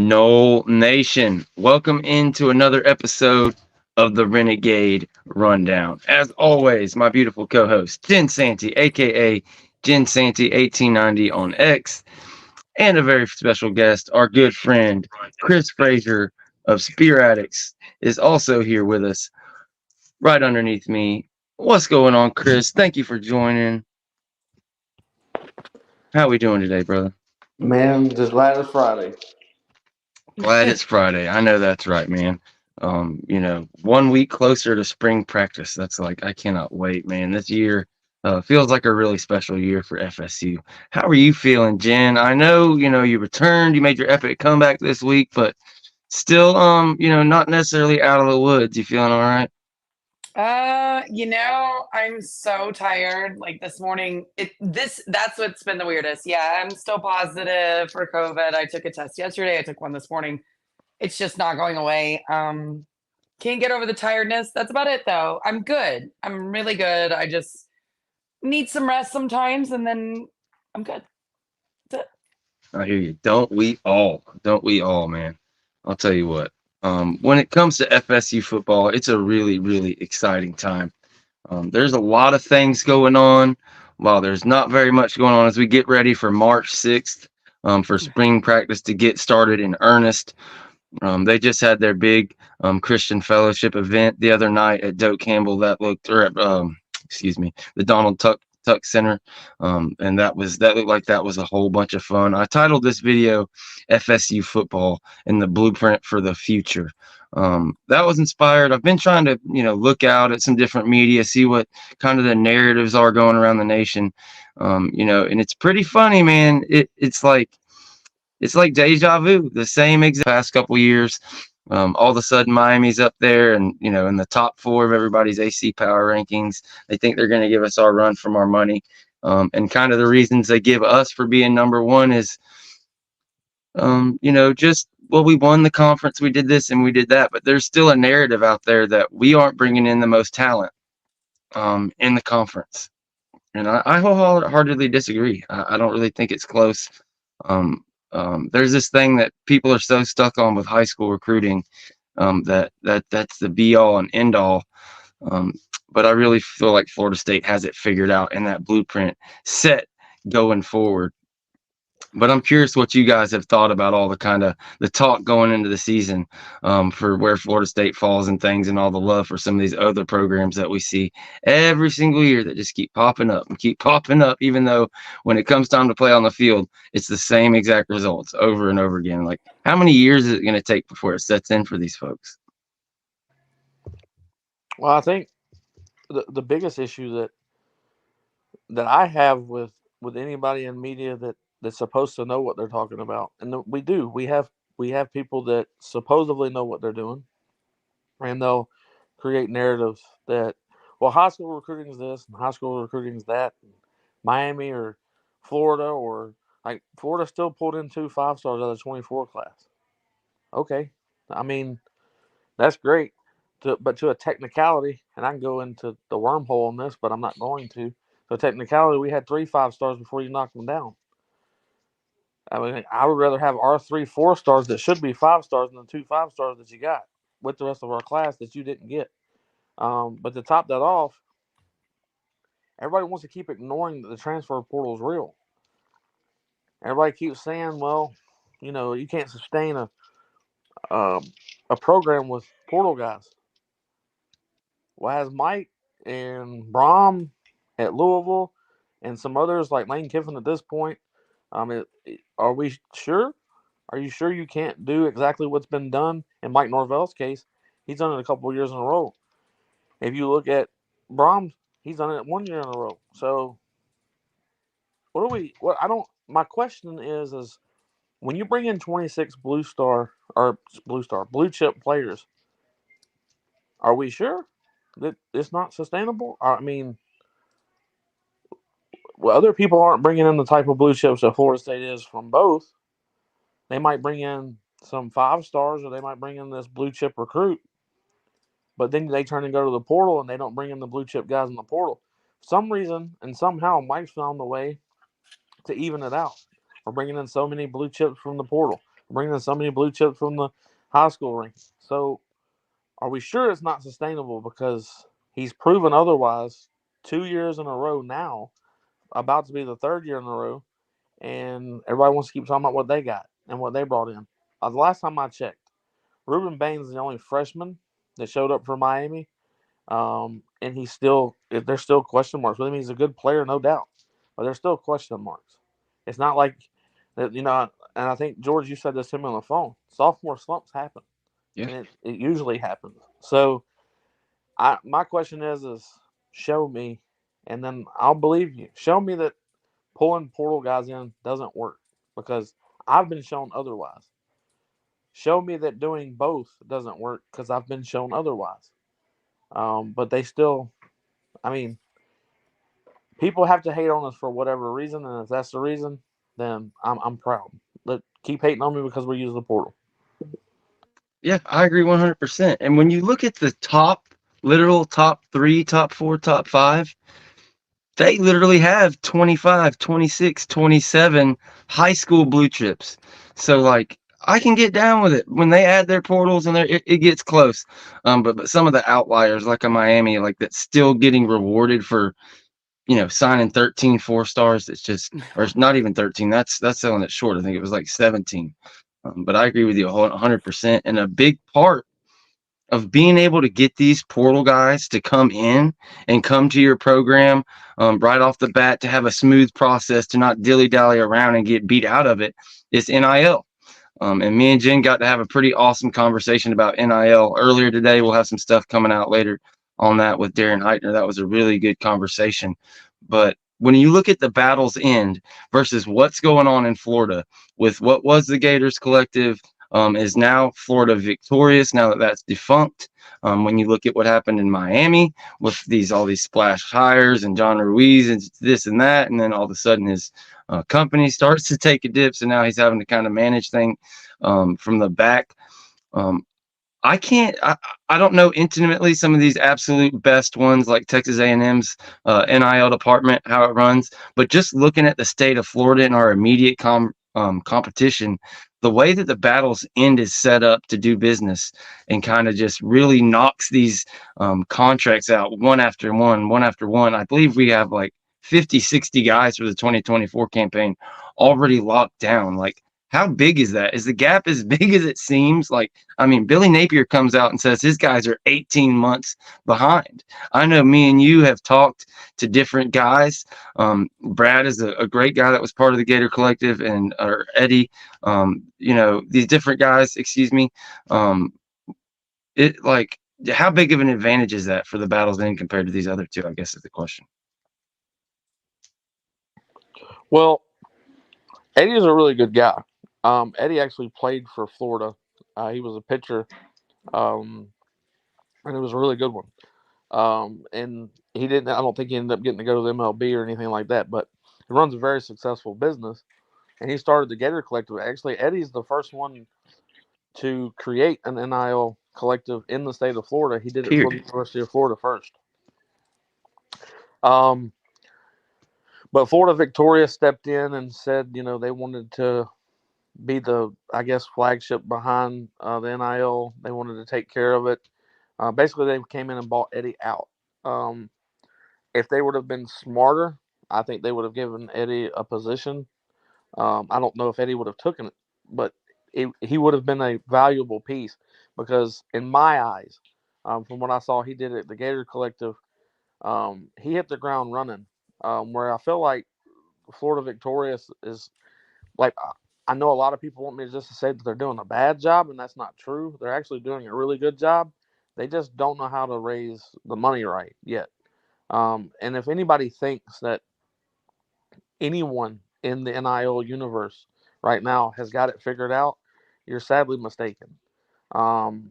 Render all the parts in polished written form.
Noel Nation, welcome into another episode of the Renegade Rundown. As always, my beautiful co-host, Jen Santee, aka Jen Santee 1890 on X, and a very special guest, our good friend, Chris Frazier of Spearatics, is also here with us, right underneath me. What's going on, Chris? Thank you for joining. How we doing today, brother? Man, just glad it's Friday. Glad it's Friday. I know that's right, man. 1 week closer to spring practice. That's like I cannot wait, man. This year feels like a really special year for FSU. How are you feeling, Jen? I know you returned, you made your epic comeback this week, but still, not necessarily out of the woods. You feeling all right? I'm so tired. Like this morning, that's what's been the weirdest. Yeah, I'm still positive for COVID. I took a test yesterday. I took one this morning. It's just not going away. Can't get over the tiredness. That's about it though. I'm good. I'm really good. I just need some rest sometimes and then I'm good. That's it. I hear you. Don't we all? Don't we all, man? I'll tell you what. When it comes to FSU football, it's a really, really exciting time. There's a lot of things going on, while there's not very much going on as we get ready for March 6th for spring practice to get started in earnest. They just had their big Christian fellowship event the other night at Doak Campbell the Donald Tuck Center, and that looked like that was a whole bunch of fun. I titled this video "FSU Football and the Blueprint for the Future." That was inspired. I've been trying to look out at some different media, see what kind of the narratives are going around the nation, and it's pretty funny, man. It's like deja vu, the same exact past couple years. All of a sudden, Miami's up there and, in the top four of everybody's AC power rankings. They think they're going to give us our run from our money. And kind of the reasons they give us for being number one is, we won the conference, we did this and we did that. But there's still a narrative out there that we aren't bringing in the most talent in the conference. And I wholeheartedly disagree. I don't really think it's close. There's this thing that people are so stuck on with high school recruiting that's the be all and end all. But I really feel like Florida State has it figured out and that blueprint set going forward. But I'm curious what you guys have thought about all the kind of the talk going into the season for where Florida State falls and things, and all the love for some of these other programs that we see every single year that just keep popping up, even though when it comes time to play on the field, it's the same exact results over and over again. Like, how many years is it going to take before it sets in for these folks? Well, I think the biggest issue that I have with anybody in media that's supposed to know what they're talking about, and we do. We have people that supposedly know what they're doing, and they'll create narratives that, well, high school recruiting is this and high school recruiting is that. Miami or Florida, or like Florida still pulled in 2 5-stars out of the 24 class. Okay, I mean that's great, but to a technicality, and I can go into the wormhole on this, but I'm not going to. So technicality, we had 3 5-stars before you knocked them down. I mean, I would rather have our 3 4-stars that should be 5-stars than the 2 5-stars that you got with the rest of our class that you didn't get. But to top that off, everybody wants to keep ignoring that the transfer portal is real. Everybody keeps saying, well, you can't sustain a program with portal guys. Well, as Mike and Brom at Louisville and some others like Lane Kiffin at this point, are we sure? Are you sure you can't do exactly what's been done? In Mike Norvell's case, he's done it a couple of years in a row. If you look at Brom, he's done it 1 year in a row. So my question is when you bring in 26 blue chip players, are we sure that it's not sustainable? I mean, well, other people aren't bringing in the type of blue chips that Florida State is from both. They might bring in some 5-stars, or they might bring in this blue chip recruit, but then they turn and go to the portal and they don't bring in the blue chip guys in the portal. For some reason and somehow Mike's found a way to even it out. We're bringing in so many blue chips from the portal. bringing in so many blue chips from the high school rank. So, are we sure it's not sustainable? Because he's proven otherwise 2 years in a row now, about to be the third year in a row, and everybody wants to keep talking about what they got and what they brought in. The last time I checked, Ruben Baines is the only freshman that showed up for Miami, and there's still question marks with him. He's a good player, no doubt, but there's still question marks. It's not like that, and I think George, you said this to me on the phone. Sophomore slumps happen, Yeah. and it usually happens. So, my question is show me, and then I'll believe you. Show me that pulling portal guys in doesn't work, because I've been shown otherwise. Show me that doing both doesn't work, because I've been shown otherwise. But they still, I mean, people have to hate on us for whatever reason, and if that's the reason, then I'm proud. Keep hating on me because we use the portal. Yeah, I agree 100%. And when you look at the literal top 3, top 4, top 5, they literally have 25, 26, 27 high school blue chips. So like I can get down with it when they add their portals and it gets close. But some of the outliers like a Miami, like that's still getting rewarded for, signing 13 4-stars. It's just, or it's not even 13. That's selling it short. I think it was like 17. But I agree with you 100%. And a big part of being able to get these portal guys to come in and come to your program right off the bat, to have a smooth process, to not dilly-dally around and get beat out of it, is NIL. And me and Jen got to have a pretty awesome conversation about NIL earlier today. We'll have some stuff coming out later on that with Darren Heitner. That was a really good conversation. But when you look at the battle's end versus what's going on in Florida with what was the Gators Collective, is now Florida Victorious, now that that's defunct. When you look at what happened in Miami with all these splash hires and John Ruiz and this and that, and then all of a sudden his company starts to take a dip, so now he's having to kind of manage things from the back. I can't. I don't know intimately some of these absolute best ones like Texas A&M's NIL department, how it runs, but just looking at the state of Florida and our immediate competition, the way that the battle's end is set up to do business and kind of just really knocks these contracts out one after one after one. I believe we have like 50, 60 guys for the 2024 campaign already locked down. Like, how big is that? Is the gap as big as it seems? Like, I mean, Billy Napier comes out and says his guys are 18 months behind. I know me and you have talked to different guys. Brad is a great guy that was part of the Gator Collective, or Eddie, these different guys, excuse me. How big of an advantage is that for the battles end compared to these other two, I guess is the question. Well, Eddie is a really good guy. Eddie actually played for Florida. He was a pitcher, and it was a really good one. And he didn't. I don't think he ended up getting to go to the MLB or anything like that. But he runs a very successful business, and he started the Gator Collective. Actually, Eddie's the first one to create an NIL collective in the state of Florida. He did it for the University of Florida first. But Florida Victoria stepped in and said, they wanted to be the, I guess, flagship behind the NIL. They wanted to take care of it. Basically, they came in and bought Eddie out. If they would have been smarter, I think they would have given Eddie a position. I don't know if Eddie would have taken it, but he would have been a valuable piece, because in my eyes, from what I saw, he did it. The Gator Collective, he hit the ground running. Where I feel like Florida Victorious is like, I know a lot of people want me just to say that they're doing a bad job, and that's not true. They're actually doing a really good job. They just don't know how to raise the money right yet. And if anybody thinks that anyone in the NIL universe right now has got it figured out, you're sadly mistaken. And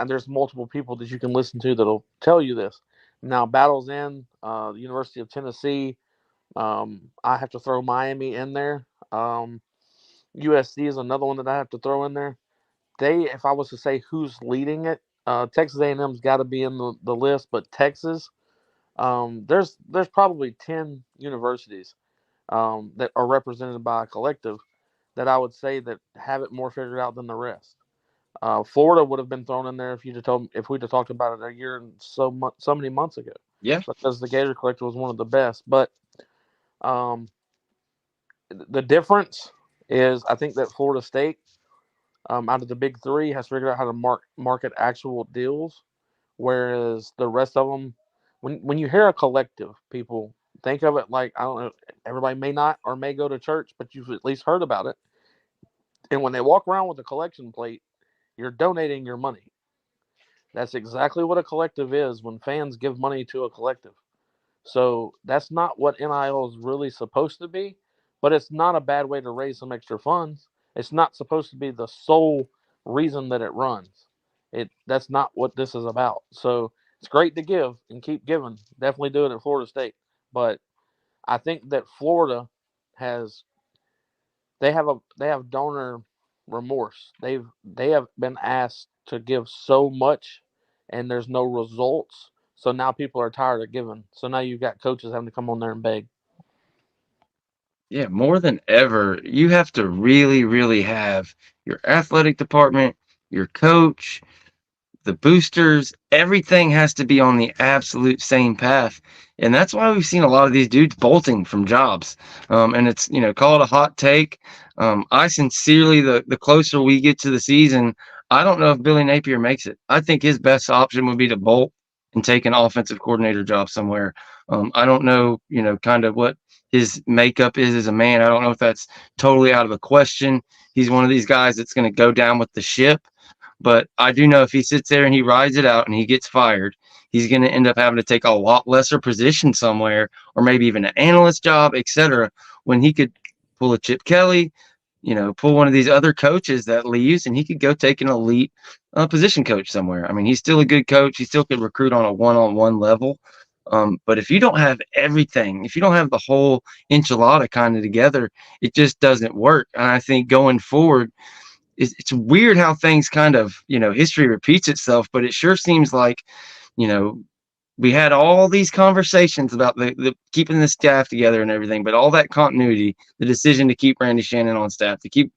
there's multiple people that you can listen to that'll tell you this. Now, Battles in the University of Tennessee. I have to throw Miami in there. USC is another one that I have to throw in there. If I was to say who's leading it, Texas A&M's got to be in the list, but Texas, there's probably 10 universities that are represented by a collective that I would say that have it more figured out than the rest. Florida would have been thrown in there if we'd have talked about it a year and so many months ago. Yeah. Because the Gator Collective was one of the best. But the difference is, I think that Florida State, out of the big three, has figured out how to market actual deals, whereas the rest of them, when you hear a collective, people think of it like, I don't know, everybody may not or may go to church, but you've at least heard about it. And when they walk around with a collection plate, you're donating your money. That's exactly what a collective is when fans give money to a collective. So that's not what NIL is really supposed to be, but it's not a bad way to raise some extra funds. It's not supposed to be the sole reason that it runs. That's not what this is about. So it's great to give and keep giving. Definitely do it at Florida State. But I think that Florida has they have donor remorse. They have been asked to give so much and there's no results. So now people are tired of giving. So now you've got coaches having to come on there and beg. Yeah, more than ever, you have to really, really have your athletic department, your coach, the boosters, everything has to be on the absolute same path. And that's why we've seen a lot of these dudes bolting from jobs. And it's, call it a hot take. I sincerely, the closer we get to the season, I don't know if Billy Napier makes it. I think his best option would be to bolt and take an offensive coordinator job somewhere. I don't know, kind of what his makeup is as a man. I don't know if that's totally out of the question. He's one of these guys that's going to go down with the ship. But I do know if he sits there and he rides it out and he gets fired, he's going to end up having to take a lot lesser position somewhere, or maybe even an analyst job, etc. When he could pull a Chip Kelly, pull one of these other coaches that leaves, and he could go take an elite position coach somewhere. I mean, he's still a good coach. He still could recruit on a one-on-one level. But if you don't have everything, if you don't have the whole enchilada kind of together, it just doesn't work. And I think going forward, it's weird how things kind of, history repeats itself, but it sure seems like, you know, we had all these conversations about the keeping the staff together and everything, but all that continuity, the decision to keep Randy Shannon on staff, to keep,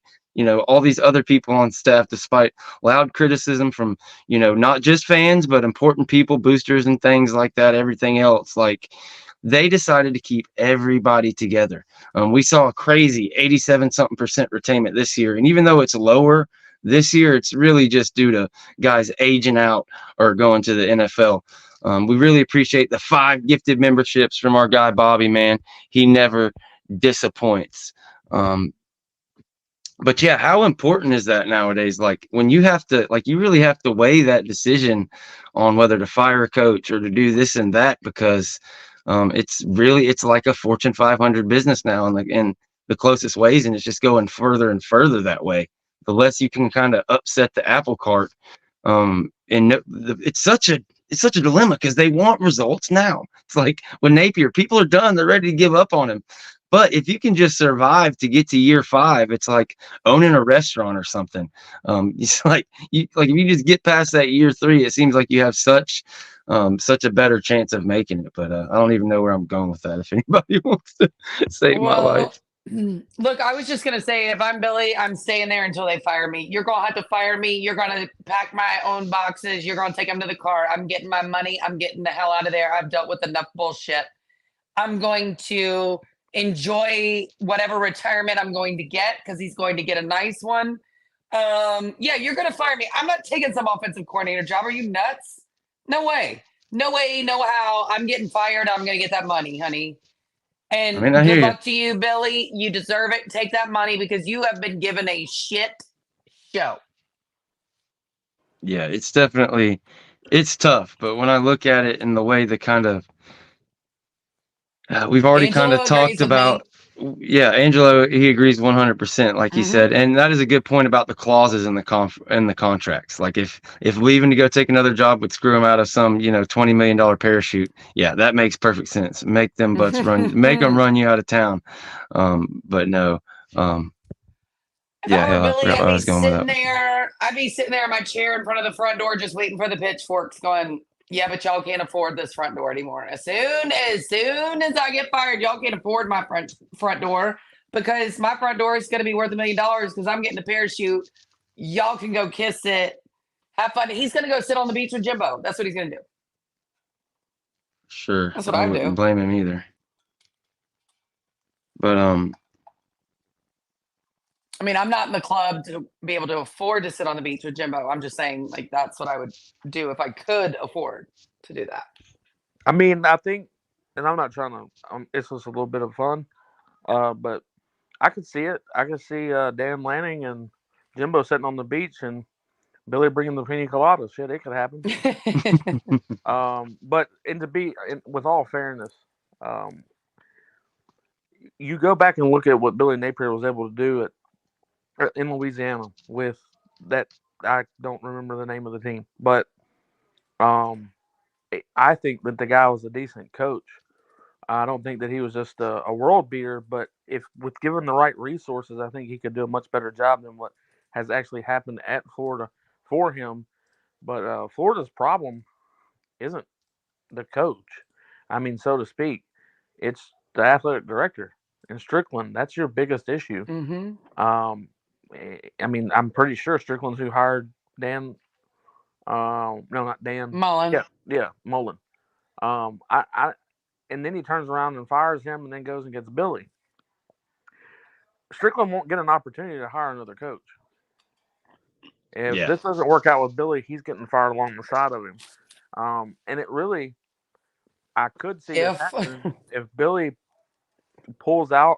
all these other people on staff, despite loud criticism from, not just fans, but important people, boosters and things like that, everything else, like they decided to keep everybody together. We saw a crazy 87 something percent retainment this year. And even though it's lower this year, it's really just due to guys aging out or going to the NFL. We really appreciate the 5 gifted memberships from our guy, Bobby, man. He never disappoints. But yeah, how important is that nowadays? Like when you have to, you really have to weigh that decision on whether to fire a coach or to do this and that, because it's like a Fortune 500 business now in the closest ways. And it's just going further and further that way. The less you can kind of upset the apple cart. It's such a dilemma because they want results now. It's like when Napier, people are done, they're ready to give up on him. But if you can just survive to get to year 5, it's like owning a restaurant or something. It's like if you just get past that year 3, it seems like you have such a better chance of making it. But I don't even know where I'm going with that. If anybody wants to save my life. Look, I was just going to say, if I'm Billy, I'm staying there until they fire me. You're going to have to fire me. You're going to pack my own boxes. You're going to take them to the car. I'm getting my money. I'm getting the hell out of there. I've dealt with enough bullshit. I'm going to enjoy whatever retirement I'm going to get because he's going to get a nice one. Yeah, you're going to fire me. I'm not taking some offensive coordinator job. Are you nuts? No way. No way, no how. I'm getting fired. I'm going to get that money, honey. And good luck to you, Billy. You deserve it. Take that money because you have been given a shit show. Yeah, it's tough. But when I look at it in the way the kind of, we've already kind of talked about. Yeah, Angelo, he agrees 100%, like he said, and that is a good point about the clauses in the contracts. Like if leaving to go take another job would screw him out of some $20 million parachute, yeah, that makes perfect sense. Make them butts make them run you out of town. But no, yeah, Billy, I'd be sitting there in my chair in front of the front door, just waiting for the pitchforks, going, yeah, but y'all can't afford this front door anymore. As soon as I get fired, y'all can't afford my front door. because my front door is going to be worth $1 million because I'm getting a parachute. Y'all can go kiss it. Have fun. He's going to go sit on the beach with Jimbo. That's what he's going to do. Sure. That's what I I wouldn't do. blame him either. But I mean, I'm not in the club to be able to afford to sit on the beach with Jimbo. I'm just saying, like, that's what I would do if I could afford to do that. I mean, I think, and I'm not trying to. It's just a little bit of fun, but I could see it. I could see Dan Lanning and Jimbo sitting on the beach and Billy bringing the pina coladas. Shit, it could happen. But with all fairness, you go back and look at what Billy Napier was able to do in Louisiana with that. I don't remember the name of the team, but I think that the guy was a decent coach. I don't think that he was just a world beater, but if with given the right resources, I think he could do a much better job than what has actually happened at Florida for him. But Florida's problem isn't the coach. I mean, so to speak, it's the athletic director and Strickland. That's your biggest issue. Mm-hmm. I mean, I'm pretty sure Strickland's who hired Dan. No, not Dan. Mullen. Yeah, Mullen. And then he turns around and fires him, and then goes and gets Billy. Strickland won't get an opportunity to hire another coach. If this doesn't work out with Billy, he's getting fired along the side of him. And it really, I could see this happening if Billy pulls out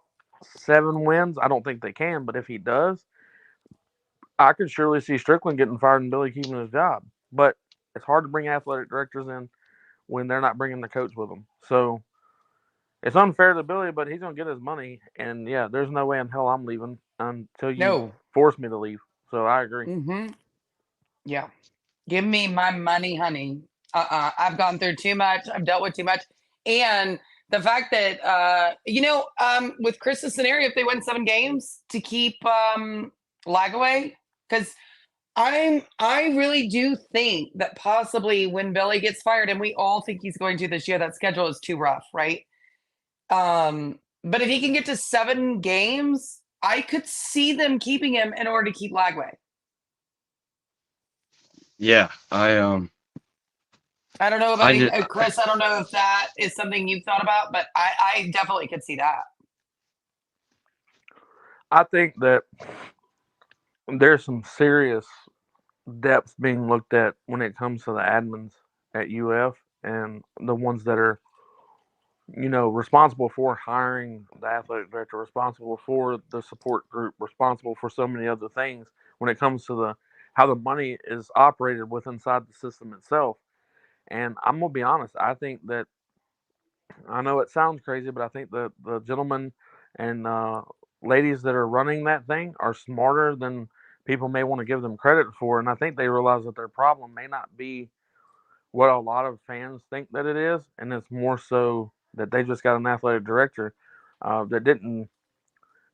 7 wins. I don't think they can, but if he does, I could surely see Strickland getting fired and Billy keeping his job. But it's hard to bring athletic directors in when they're not bringing the coach with them. So it's unfair to Billy, but he's going to get his money. And, yeah, there's no way in hell I'm leaving until you force me to leave. So I agree. Mm-hmm. Yeah. Give me my money, honey. I've gone through too much. I've dealt with too much. And the fact that, with Chris's scenario, if they win 7 games to keep lag away, because I really do think that possibly when Billy gets fired, and we all think he's going to this year, that schedule is too rough, right? But if he can get to 7 games, I could see them keeping him in order to keep Lagway. Yeah, I don't know about Chris. I don't know if that is something you've thought about, but I definitely could see that. I think that there's some serious depth being looked at when it comes to the admins at UF and the ones that are, responsible for hiring the athletic director, responsible for the support group, responsible for so many other things when it comes to how the money is operated with inside the system itself. And I'm gonna be honest, I think that I know it sounds crazy, but I think the gentlemen and ladies that are running that thing are smarter than people may want to give them credit for. And I think they realize that their problem may not be what a lot of fans think that it is, and it's more so that they just got an athletic director that didn't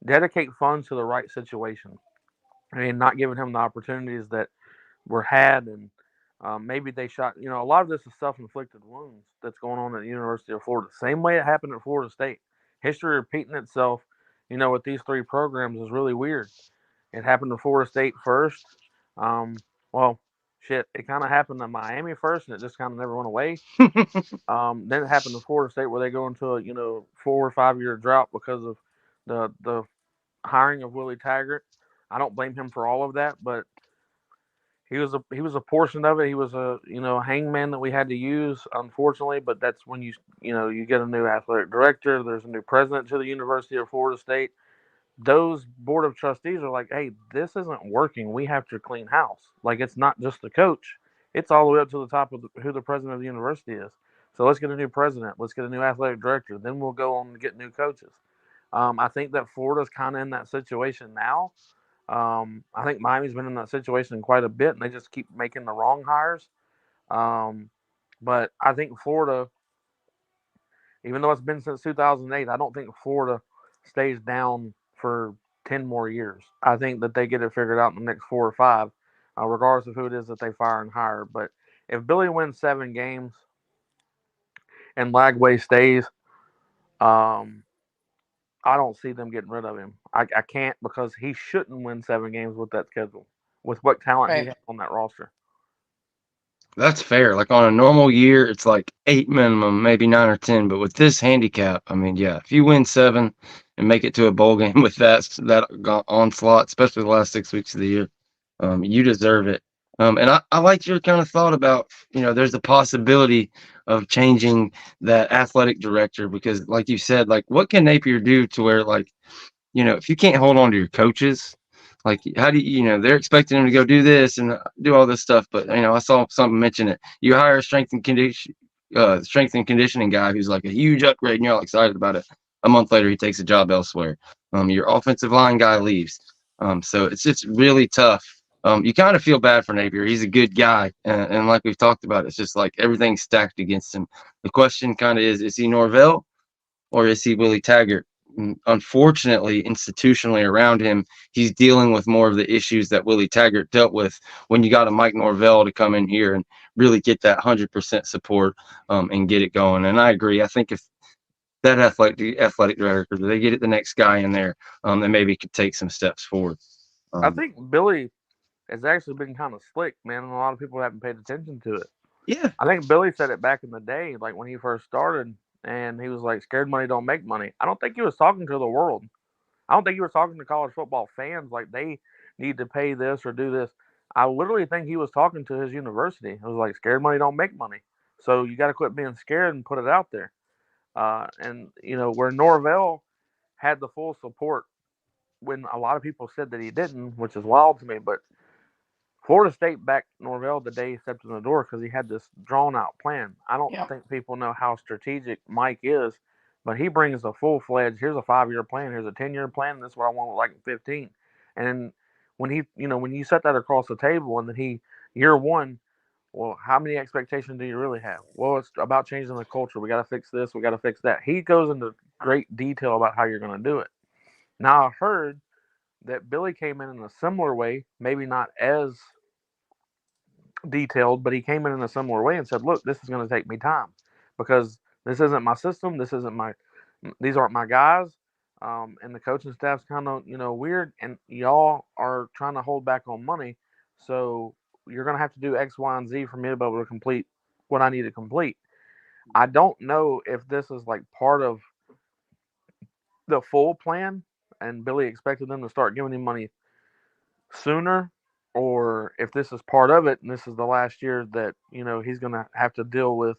dedicate funds to the right situation and not giving him the opportunities that were had. And maybe they shot, a lot of this is self-inflicted wounds that's going on at the University of Florida. Same way it happened at Florida State. History repeating itself, with these 3 programs is really weird. It happened to Florida State first. It kind of happened to Miami first, and it just kind of never went away. Then it happened to Florida State, where they go into a 4 or 5 year drought because of the hiring of Willie Taggart. I don't blame him for all of that, but he was a portion of it. He was a hangman that we had to use, unfortunately. But that's when you get a new athletic director. There's a new president to the University of Florida State. Those board of trustees are like, hey, this isn't working. We have to clean house. Like, it's not just the coach. It's all the way up to the top of who the president of the university is. So let's get a new president. Let's get a new athletic director. Then we'll go on and get new coaches. I think that Florida's kind of in that situation now. I think Miami's been in that situation quite a bit, and they just keep making the wrong hires. But I think Florida, even though it's been since 2008, I don't think Florida stays down for 10 more years. I think that they get it figured out in the next 4 or 5, regardless of who it is that they fire and hire. But if Billy wins 7 games and Lagway stays, I don't see them getting rid of him. I can't, because he shouldn't win 7 games with that schedule, with what talent he Right. has on that roster. That's fair. Like on a normal year, it's like 8 minimum, maybe 9 or 10. But with this handicap, I mean, yeah, if you win 7 and make it to a bowl game with that onslaught, especially the last 6 weeks of the year, you deserve it. And I like your kind of thought about, there's a possibility of changing that athletic director because, like you said, like what can Napier do to where, like, if you can't hold on to your coaches, like how do they're expecting him to go do this and do all this stuff, but I saw something mention it. You hire a strength and conditioning guy who's like a huge upgrade, and you're all excited about it. A month later, he takes a job elsewhere. Your offensive line guy leaves. So it's just really tough. You kind of feel bad for Napier. He's a good guy, and like we've talked about, it's just like everything's stacked against him. The question kind of is he Norvell or is he Willie Taggart? Unfortunately, institutionally around him, he's dealing with more of the issues that Willie Taggart dealt with when you got a Mike Norvell to come in here and really get that 100% support and get it going. And I agree. I think if that athletic director, they get it the next guy in there, then maybe could take some steps forward. I think Billy has actually been kind of slick, man, and a lot of people haven't paid attention to it. Yeah. I think Billy said it back in the day, like when he first started, and he was like, "Scared money don't make money." I don't think he was talking to the world. I don't think he was talking to college football fans like they need to pay this or do this. I literally think he was talking to his university. It was like, "Scared money don't make money, so you got to quit being scared and put it out there." And where Norvell had the full support when a lot of people said that he didn't, which is wild to me, but Florida State backed Norvell the day he stepped in the door because he had this drawn out plan. I don't Yeah. think people know how strategic Mike is, but he brings a full fledged, here's a 5-year plan, here's a 10-year plan, this is what I want to look like in 15. And when when you set that across the table and then year one, well, how many expectations do you really have? Well, it's about changing the culture. We got to fix this, we got to fix that. He goes into great detail about how you're going to do it. Now, I heard that Billy came in a similar way, maybe not as detailed, but he came in a similar way and said, "Look, this is going to take me time because this isn't my system. These aren't my guys, and the coaching staff's kind of weird, and y'all are trying to hold back on money, so you're going to have to do X, Y, and Z for me to be able to complete what I need to complete." I don't know if this is like part of the full plan, and Billy expected them to start giving him money sooner, or if this is part of it and this is the last year that he's going to have to deal with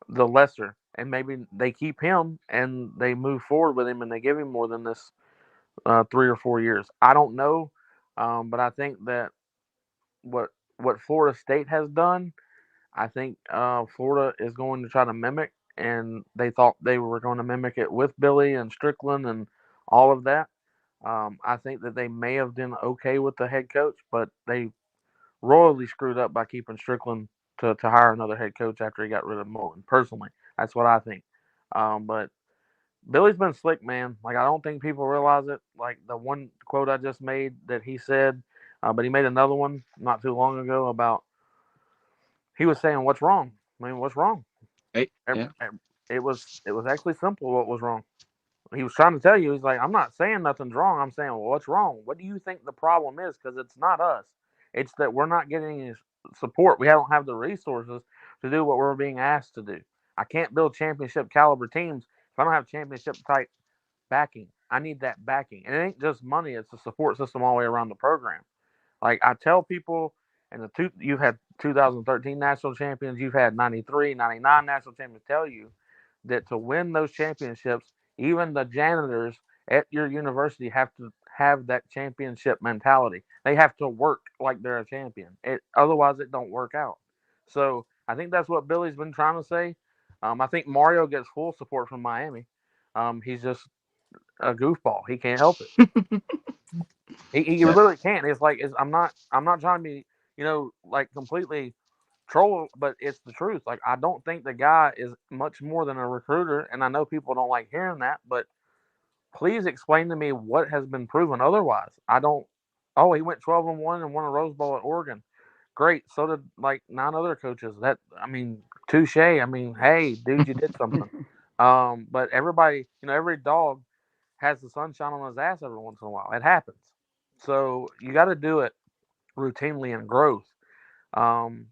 the lesser, and maybe they keep him and they move forward with him and they give him more than this 3 or 4 years. I don't know, but I think that what Florida State has done, I think Florida is going to try to mimic, and they thought they were going to mimic it with Billy and Strickland and all of that. I think that they may have done okay with the head coach, but they royally screwed up by keeping Strickland to hire another head coach after he got rid of Morton. Personally, that's what I think. But Billy's been slick, man. Like, I don't think people realize it. Like the one quote I just made that he said, but he made another one not too long ago about he was saying, "What's wrong? I mean, what's wrong?" Hey, yeah. It was actually simple what was wrong. He was trying to tell you, he's like, "I'm not saying nothing's wrong. I'm saying, well, what's wrong? What do you think the problem is? Because it's not us. It's that we're not getting any support. We don't have the resources to do what we're being asked to do. I can't build championship caliber teams if I don't have championship type backing. I need that backing. And it ain't just money, it's a support system all the way around the program. Like I tell people, you've had 2013 national champions, you've had 93, 99 national champions tell you that to win those championships, even the janitors at your university have to have that championship mentality. They have to work like they're a champion. Otherwise, it don't work out. So I think that's what Billy's been trying to say. I think Mario gets full support from Miami. He's just a goofball. He can't help it. He Yeah. literally can't. I'm not trying to be like completely troll, but it's the truth. Like I don't think the guy is much more than a recruiter, and I know people don't like hearing that, but please explain to me what has been proven otherwise. I don't. Oh, he went 12-1 and won a Rose Bowl at Oregon. Great. So did like 9 other coaches. Touche. Hey, dude, you did something. But everybody, every dog has the sunshine on his ass every once in a while. It happens. So you got to do it routinely in growth. Um,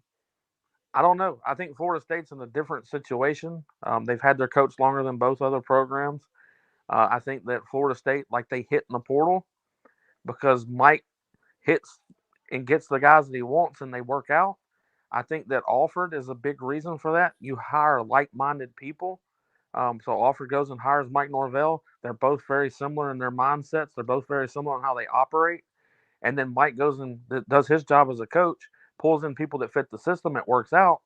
I don't know. I think Florida State's in a different situation. They've had their coach longer than both other programs. I think that Florida State, like they hit in the portal because Mike hits and gets the guys that he wants and they work out. I think that Alford is a big reason for that. You hire like-minded people. So Alford goes and hires Mike Norvell. They're both very similar in their mindsets. They're both very similar in how they operate. And then Mike goes and does his job as a coach, pulls in people that fit the system. It works out.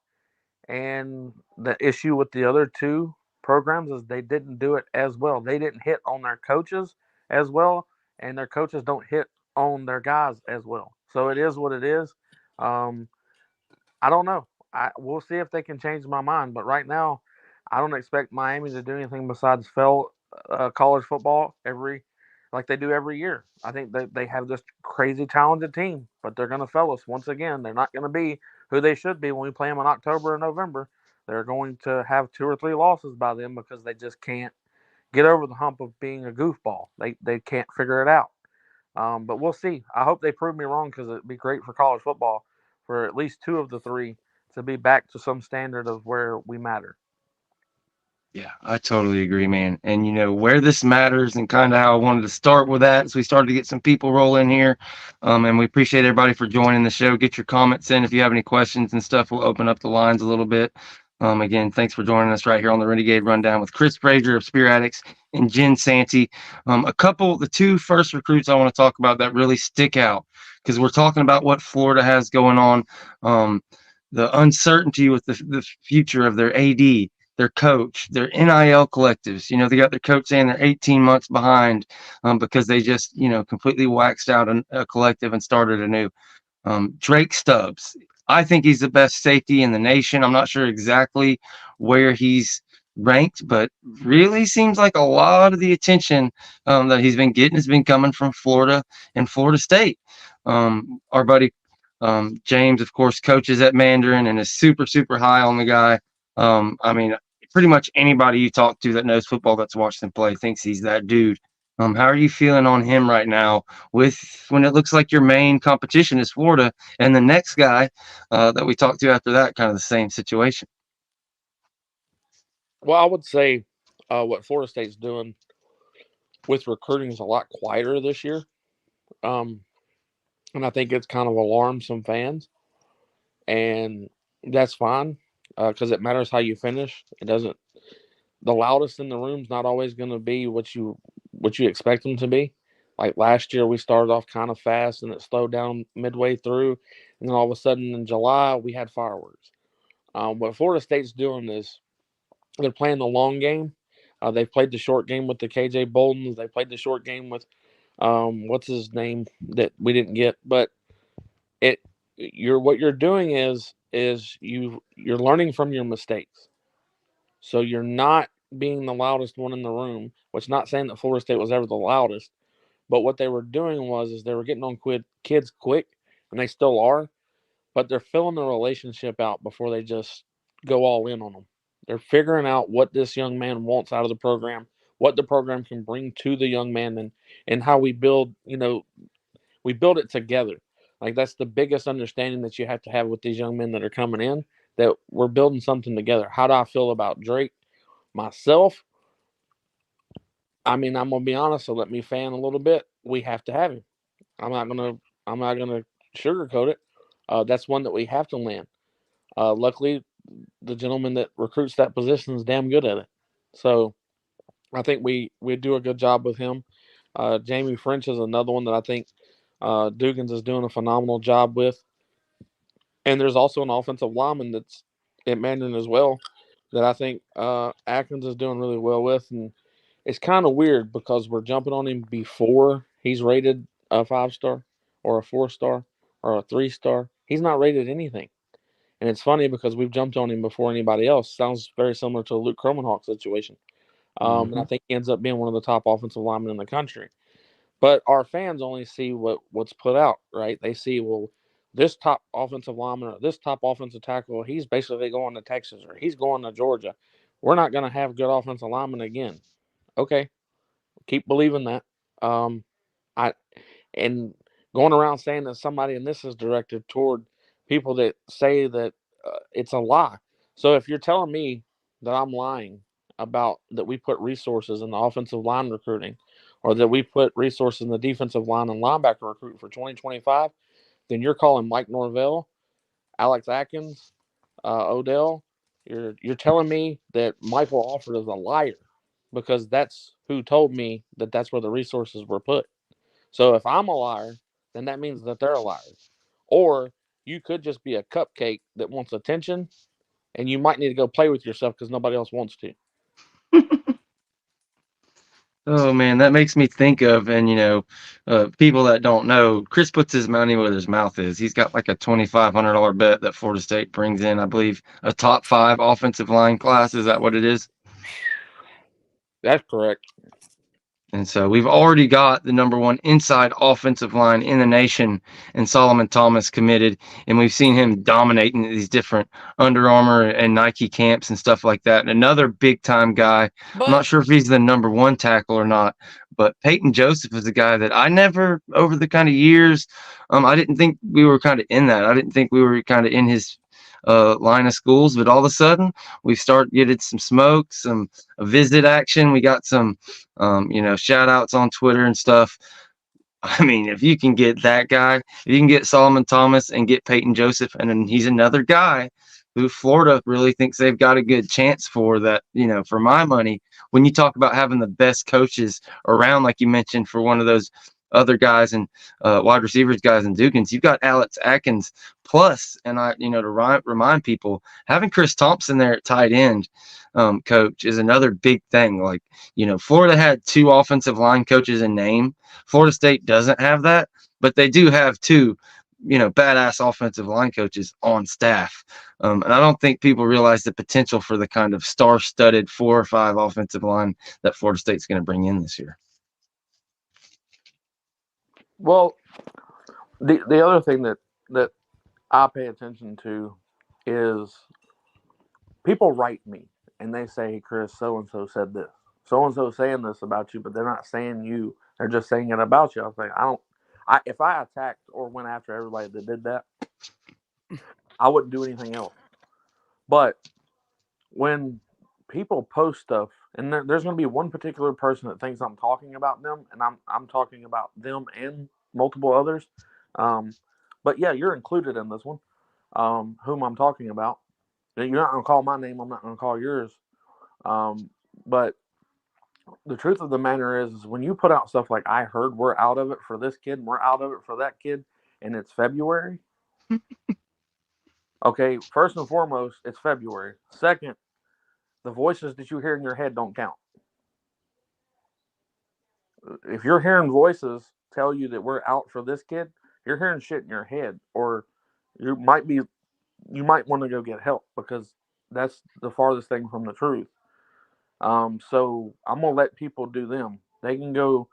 And the issue with the other two programs is they didn't do it as well. They didn't hit on their coaches as well, and their coaches don't hit on their guys as well. So it is what it is. Um, I don't know. We'll see if they can change my mind. But right now, I don't expect Miami to do anything besides fail college football like they do every year. I think they have this crazy talented team, but they're going to fail us once again. They're not going to be who they should be when we play them in October and November. They're going to have 2 or 3 losses by them because they just can't get over the hump of being a goofball. They can't figure it out. But we'll see. I hope they prove me wrong because it'd be great for college football for at least 2 of the 3 to be back to some standard of where we matter. Yeah, I totally agree, man. And where this matters and kind of how I wanted to start with that as we started to get some people rolling here. And we appreciate everybody for joining the show. Get your comments in if you have any questions and stuff. We'll open up the lines a little bit. Again, thanks for joining us right here on the Renegade Rundown with Chris Frazier of Spearatics and Jen Santee. The 2 first recruits I want to talk about that really stick out because we're talking about what Florida has going on, the uncertainty with the future of their AD, their coach, their NIL collectives. They got their coach saying they're 18 months behind because they just, completely waxed out a collective and started anew. Drake Stubbs, I think he's the best safety in the nation. I'm not sure exactly where he's ranked, but really seems like a lot of the attention that he's been getting has been coming from Florida and Florida State. Our buddy James, of course, coaches at Mandarin and is super, super high on the guy. I mean, pretty much anybody you talk to that knows football that's watched him play thinks he's that dude. How are you feeling on him right now when it looks like your main competition is Florida and the next guy that we talked to after that, kind of the same situation? Well, I would say what Florida State's doing with recruiting is a lot quieter this year. And I think it's kind of alarmed some fans. And that's fine because it matters how you finish. It doesn't. The loudest in the room's not always going to be what you expect them to be. Like last year, we started off kind of fast and it slowed down midway through, and then all of a sudden in July we had fireworks. What Florida State's doing is they're playing the long game. They've played the short game with the KJ Boldens. They played the short game with what's his name that we didn't get, but what you're doing is you're learning from your mistakes. So you're not being the loudest one in the room, which not saying that Florida State was ever the loudest, but what they were doing is they were getting on kids quick, and they still are, but they're filling the relationship out before they just go all in on them. They're figuring out what this young man wants out of the program, what the program can bring to the young man, and how we build, we build it together. Like that's the biggest understanding that you have to have with these young men that are coming in, that we're building something together. How do I feel about Drake? Myself, I mean, I'm gonna be honest, so let me fan a little bit. We have to have him. I'm not gonna sugarcoat it. That's one that we have to land. Luckily, the gentleman that recruits that position is damn good at it. So I think we do a good job with him. Jamie French is another one that I think Dugans is doing a phenomenal job with. And there's also an offensive lineman that's at Mandarin as well that I think Atkins is doing really well with. And it's kind of weird because we're jumping on him before he's rated a 5-star or a 4-star or a 3-star. He's not rated anything. And it's funny because we've jumped on him before anybody else. Sounds very similar to a Luke Kromenhawk situation. And I think he ends up being one of the top offensive linemen in the country. But our fans only see what's put out, right? They see, well, this top offensive lineman or this top offensive tackle, he's basically going to Texas or he's going to Georgia. We're not going to have good offensive linemen again. Okay, Keep believing that. I and going around saying that somebody, and this is directed toward people that say that it's a lie. So if you're telling me that I'm lying about that we put resources in the offensive line recruiting, or that we put resources in the defensive line and linebacker recruiting for 2025, then you're calling Mike Norvell, Alex Atkins, Odell. You're telling me that Michael Alford is a liar because that's who told me that that's where the resources were put. So if I'm a liar, then that means that they're a liar. Or you could just be a cupcake that wants attention, and you might need to go play with yourself because nobody else wants to. Oh man, that makes me think of, and people that don't know, Chris puts his money where his mouth is. He's got like a $2,500 bet that Florida State brings in, I believe, a top 5 offensive line class. Is that what it is? That's correct. And so we've already got the number 1 inside offensive line in the nation, and Solomon Thomas committed, and we've seen him dominating these different Under Armour and Nike camps and stuff like that. And another big time guy, I'm not sure if he's the number 1 tackle or not, but Peyton Joseph is a guy that I never, over the kind of years, I didn't think we were kind of in that. I didn't think we were kind of in his line of schools, but all of a sudden we start getting some smoke, some visit action. We got some shout outs on Twitter and stuff. I mean, if you can get that guy, if you can get Solomon Thomas and get Peyton Joseph, and then he's another guy who Florida really thinks they've got a good chance for, that, for my money, when you talk about having the best coaches around, like you mentioned, for one of those other guys and wide receivers guys and Dugans, you've got Alex Atkins plus, and to remind people, having Chris Thompson there at tight end, coach, is another big thing. Like, Florida had 2 offensive line coaches in name. Florida State doesn't have that, but they do have 2 badass offensive line coaches on staff. And I don't think people realize the potential for the kind of star-studded 4 or 5 offensive line that Florida State's going to bring in this year. Well, the other thing that I pay attention to is people write me and they say, hey, Chris, so-and-so said this. So-and-so saying this about you, but they're not saying you. They're just saying it about you. I was like, if I attacked or went after everybody that did that, I wouldn't do anything else. But when people post stuff, and there's going to be one particular person that thinks I'm talking about them, and I'm talking about them and multiple others. But yeah, you're included in this one. Whom I'm talking about. You're not going to call my name. I'm not going to call yours. But the truth of the matter is when you put out stuff like, I heard we're out of it for this kid, and we're out of it for that kid, and it's February. Okay, first and foremost, it's February. Second, the voices that you hear in your head don't count. If you're hearing voices tell you that we're out for this kid, you're hearing shit in your head, or you might want to go get help, because that's the farthest thing from the truth. So I'm going to let people do them. They can go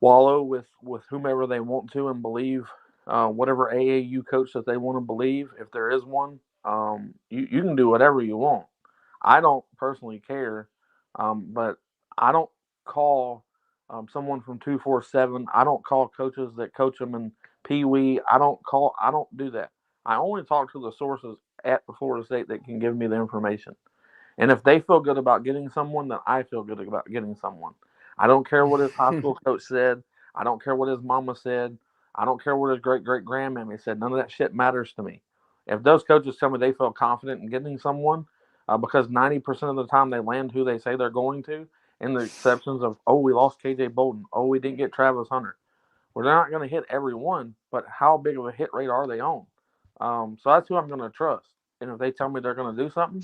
wallow with whomever they want to and believe whatever AAU coach that they want to believe, if there is one. You can do whatever you want. I don't personally care, but I don't call someone from 247. I don't call coaches that coach them in Pee Wee. I don't do that. I only talk to the sources at the Florida State that can give me the information. And if they feel good about getting someone, then I feel good about getting someone. I don't care what his high school coach said. I don't care what his mama said. I don't care what his great-great-grandmammy said. None of that shit matters to me. If those coaches tell me they feel confident in getting someone, because 90% of the time they land who they say they're going to, in the exceptions of, oh, we lost KJ Bolden. Oh, we didn't get Travis Hunter. Well, they're not going to hit every one, but how big of a hit rate are they on? So that's who I'm going to trust. And if they tell me they're going to do something,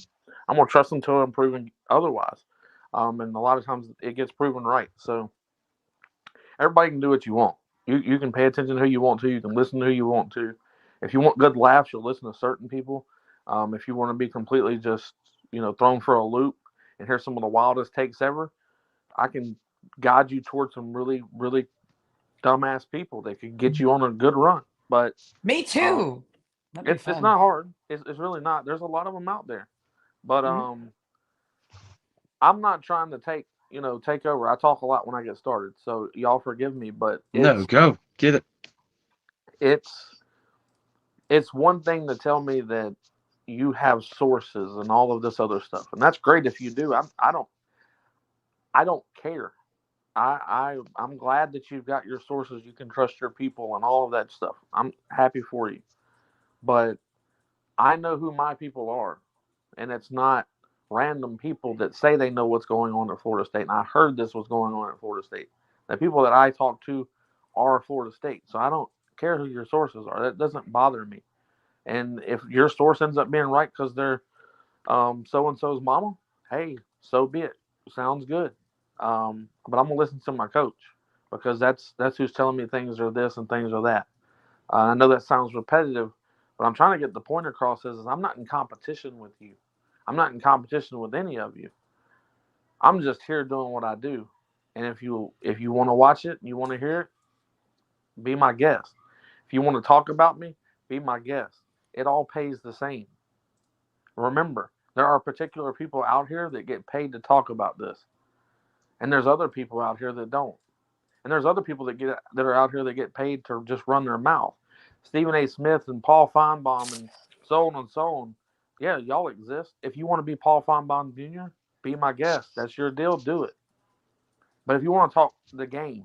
I'm going to trust them until I'm proven otherwise. And a lot of times it gets proven right. So everybody can do what you want. You can pay attention to who you want to. You can listen to who you want to. If you want good laughs, you'll listen to certain people. If you want to be completely just, thrown for a loop and hear some of the wildest takes ever, I can guide you towards some really, really dumbass people that could get you on a good run. But me too. It's not hard. It's really not. There's a lot of them out there. But I'm not trying to take take over. I talk a lot when I get started, so y'all forgive me, but No, go get it. It's one thing to tell me that you have sources and all of this other stuff, and that's great if you do. I don't care. I'm glad that you've got your sources. You can trust your people and all of that stuff. I'm happy for you, but I know who my people are, and it's not random people that say they know what's going on at Florida State. And I heard this was going on at Florida State. The people that I talk to are Florida State, so I don't care who your sources are. That doesn't bother me. And if your source ends up being right because they're so and so's mama, hey, so be it. Sounds good. But I'm gonna listen to my coach because that's who's telling me things are this and things are that. I know that sounds repetitive, but I'm trying to get the point across is I'm not in competition with you. I'm not in competition with any of you. I'm just here doing what I do. And if you want to watch it and you want to hear it, be my guest. If you want to talk about me, be my guest. It all pays the same. Remember, there are particular people out here that get paid to talk about this. And there's other people out here that don't. And there's other people that are out here that get paid to just run their mouth. Stephen A. Smith and Paul Feinbaum and so on and so on. Yeah, y'all exist. If you want to be Paul Feinbaum Jr., be my guest. That's your deal. Do it. But if you want to talk the game,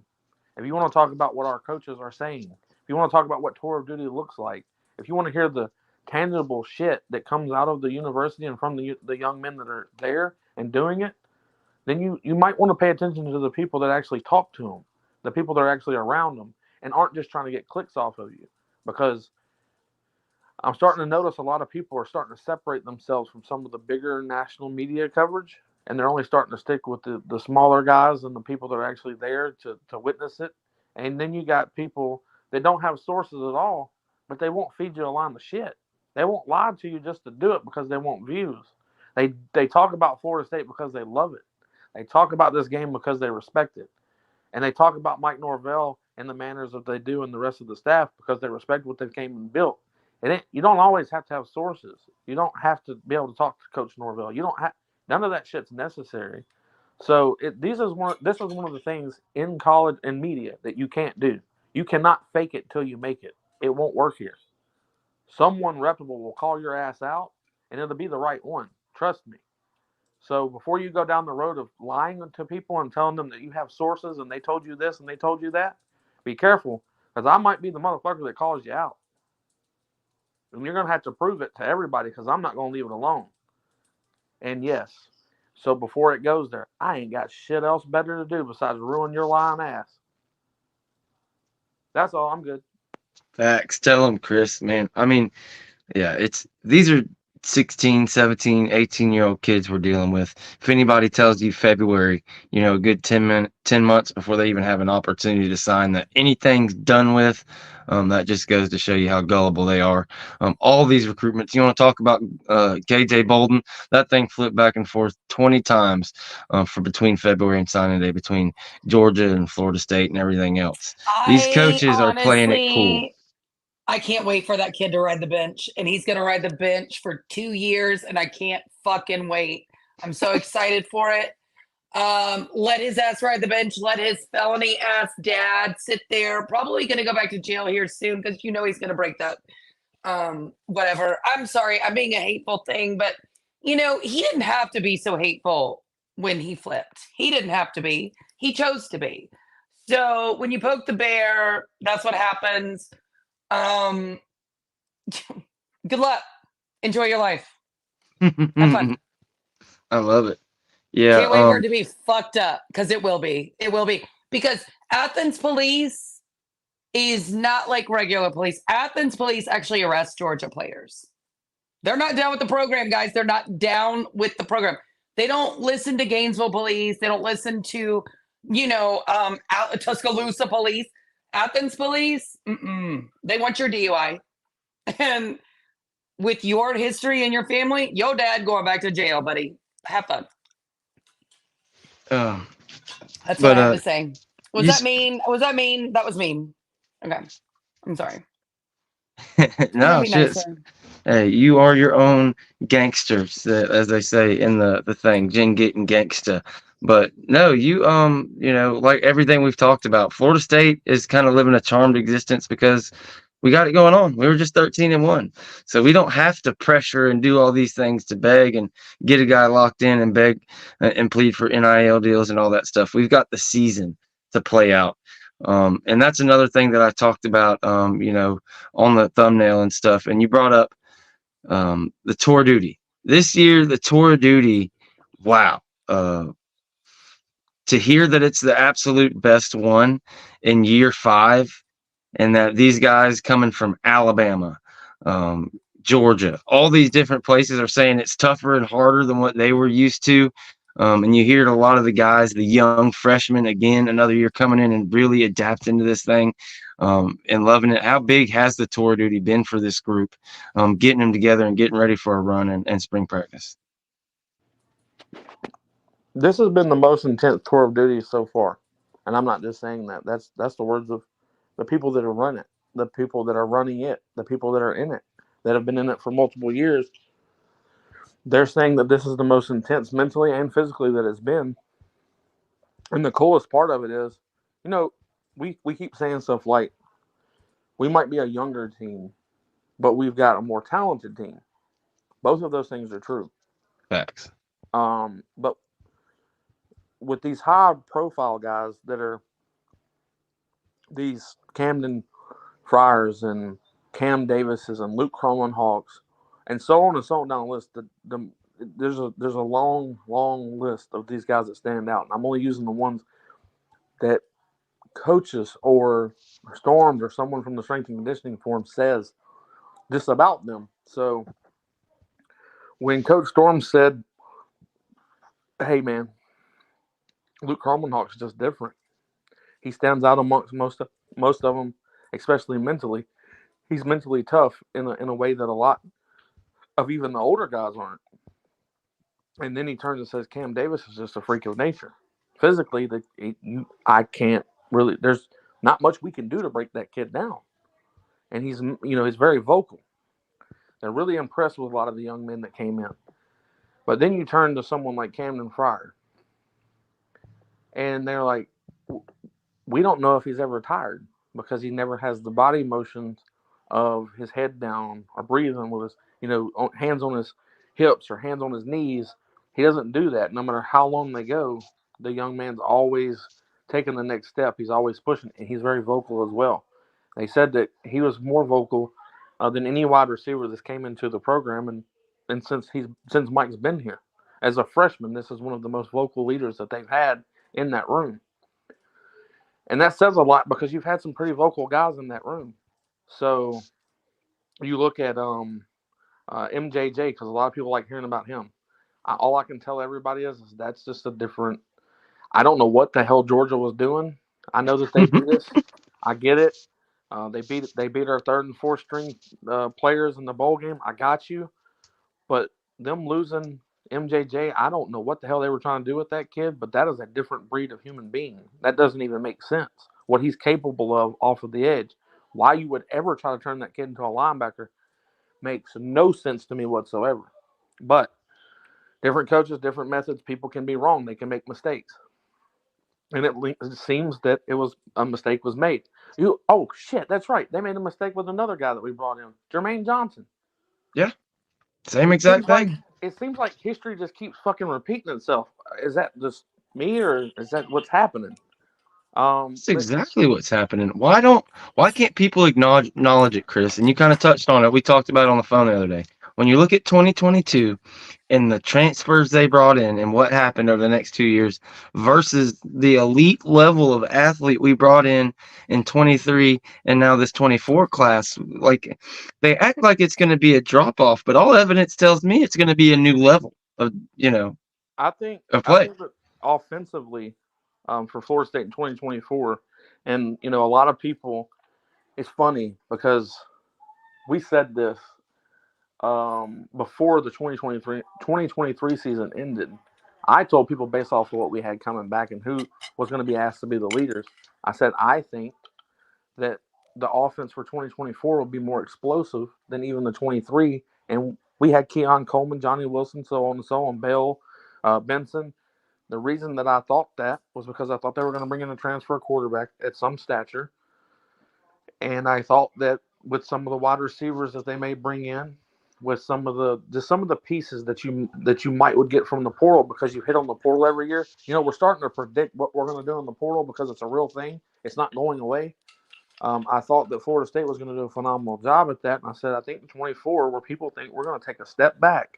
if you want to talk about what our coaches are saying, if you want to talk about what tour of duty looks like, if you want to hear the tangible shit that comes out of the university and from the young men that are there and doing it, then you might want to pay attention to the people that actually talk to them, the people that are actually around them and aren't just trying to get clicks off of you. Because I'm starting to notice a lot of people are starting to separate themselves from some of the bigger national media coverage, and they're only starting to stick with the smaller guys and the people that are actually there to witness it. And then you got people that don't have sources at all, but they won't feed you a line of shit. They won't lie to you just to do it because they want views. They talk about Florida State because they love it. They talk about this game because they respect it. And they talk about Mike Norvell and the manners that they do and the rest of the staff because they respect what they came and built. You don't always have to have sources. You don't have to be able to talk to Coach Norvell. You don't have none of that shit's necessary. So this is one of the things in college and media that you can't do. You cannot fake it till you make it. It won't work here. Someone reputable will call your ass out, and it'll be the right one. Trust me. So before you go down the road of lying to people and telling them that you have sources and they told you this and they told you that, be careful, because I might be the motherfucker that calls you out. And you're going to have to prove it to everybody because I'm not going to leave it alone. And yes, so before it goes there, I ain't got shit else better to do besides ruin your lying ass. That's all. I'm good. Facts. Tell them, Chris, man. I mean, yeah, these are 16, 17, 18-year-old kids we're dealing with. If anybody tells you February, a good 10 months before they even have an opportunity to sign, that anything's done with, that just goes to show you how gullible they are. All these recruitments, you want to talk about KJ Bolden, that thing flipped back and forth 20 times for between February and signing day, between Georgia and Florida State and everything else. These coaches are playing it cool. I can't wait for that kid to ride the bench, and he's going to ride the bench for 2 years, and I can't fucking wait. I'm so excited for it. Let his ass ride the bench. Let his felony ass dad sit there. Probably going to go back to jail here soon because he's going to break that. Whatever. I'm sorry. I'm being a hateful thing, but he didn't have to be so hateful when he flipped. He didn't have to be. He chose to be. So when you poke the bear, that's what happens. Good luck. Enjoy your life. Have fun. I love it. Yeah. Can't wait for it to be fucked up because it will be. It will be. Because Athens police is not like regular police. Athens police actually arrest Georgia players. They're not down with the program, guys. They're not down with the program. They don't listen to Gainesville police. They don't listen to, Tuscaloosa police. Athens police, they want your DUI. And with your history and your family, your dad going back to jail, buddy. Have fun. That's what I have to say. Was that mean? Was that mean? That was mean. Okay. I'm sorry. No, shit. Hey, you are your own gangsters, as they say in the thing, Jen getting gangsta. But no, like everything we've talked about, Florida State is kind of living a charmed existence because we got it going on. We were just 13-1. So we don't have to pressure and do all these things to beg and get a guy locked in and beg and plead for NIL deals and all that stuff. We've got the season to play out. And that's another thing that I talked about, on the thumbnail and stuff. And you brought up the tour duty. This year, the tour duty, wow. To hear that it's the absolute best one in year 5, and that these guys coming from Alabama, Georgia, all these different places are saying it's tougher and harder than what they were used to. And you hear a lot of the guys, the young freshmen, again, another year coming in and really adapting to this thing, and loving it. How big has the tour duty been for this group, getting them together and getting ready for a run and spring practice? This has been the most intense tour of duty so far, and I'm not just saying that. That's the words of the people that are running it, the people that are running it, the people that are in it, that have been in it for multiple years. They're saying that this is the most intense mentally and physically that it's been. And the coolest part of it is, we keep saying stuff like, we might be a younger team, but we've got a more talented team. Both of those things are true. Facts. But with these high-profile guys that are these Camden Friars and Cam Davises and Luke Hawks and so on and so on down the list, there's a long list of these guys that stand out. And I'm only using the ones that coaches or Storms or someone from the strength and conditioning forum says this about them. So when Coach Storm said, hey, man, Luke Hawks is just different. He stands out amongst most of them, especially mentally. He's mentally tough in a way that a lot of even the older guys aren't. And then he turns and says Cam Davis is just a freak of nature. Physically, I can't really. There's not much we can do to break that kid down. And he's very vocal. They're really impressed with a lot of the young men that came in. But then you turn to someone like Camden Fryer, and they're like, we don't know if he's ever tired because he never has the body motions of his head down or breathing with his, hands on his hips or hands on his knees. He doesn't do that. No matter how long they go, the young man's always taking the next step. He's always pushing, and he's very vocal as well. They said that he was more vocal than any wide receiver that came into the program, and since Mike's been here. As a freshman, this is one of the most vocal leaders that they've had in that room. And that says a lot because you've had some pretty vocal guys in that room. So you look at MJJ, because a lot of people like hearing about him. All I can tell everybody is that's just a different. I don't know what the hell Georgia was doing. I know that they beat us. I get it. They beat our third and fourth string players in the bowl game. I got you. But them losing MJJ, I don't know what the hell they were trying to do with that kid, but that is a different breed of human being. That doesn't even make sense. What he's capable of off of the edge. Why you would ever try to turn that kid into a linebacker makes no sense to me whatsoever. But different coaches, different methods, people can be wrong. They can make mistakes. And it seems that a mistake was made. Oh, shit, that's right. They made a mistake with another guy that we brought in, Jermaine Johnson. Yeah. Same exact thing. It seems like history just keeps fucking repeating itself. Is that just me, or is that what's happening? That's exactly what's happening. Why can't people acknowledge it, Chris? And you kind of touched on it. We talked about it on the phone the other day. When you look at 2022 and the transfers they brought in and what happened over the next 2 years versus the elite level of athlete we brought in 23 and now this 24 class, like they act like it's going to be a drop off, but all evidence tells me it's going to be a new level of I think play. that offensively, for Florida State in 2024, and a lot of people. It's funny because we said this before the 2023 season ended. I told people based off of what we had coming back and who was going to be asked to be the leaders. I said, I think that the offense for 2024 will be more explosive than even the 23. And we had Keon Coleman, Johnny Wilson, so on and so on, Bell, Benson. The reason that I thought that was because I thought they were going to bring in a transfer quarterback at some stature. And I thought that with some of the wide receivers that they may bring in, with some of the pieces that you might would get from the portal, because you hit on the portal every year. We're starting to predict what we're going to do in the portal because it's a real thing. It's not going away. I thought that Florida State was going to do a phenomenal job at that, and I said I think in 24, where people think we're going to take a step back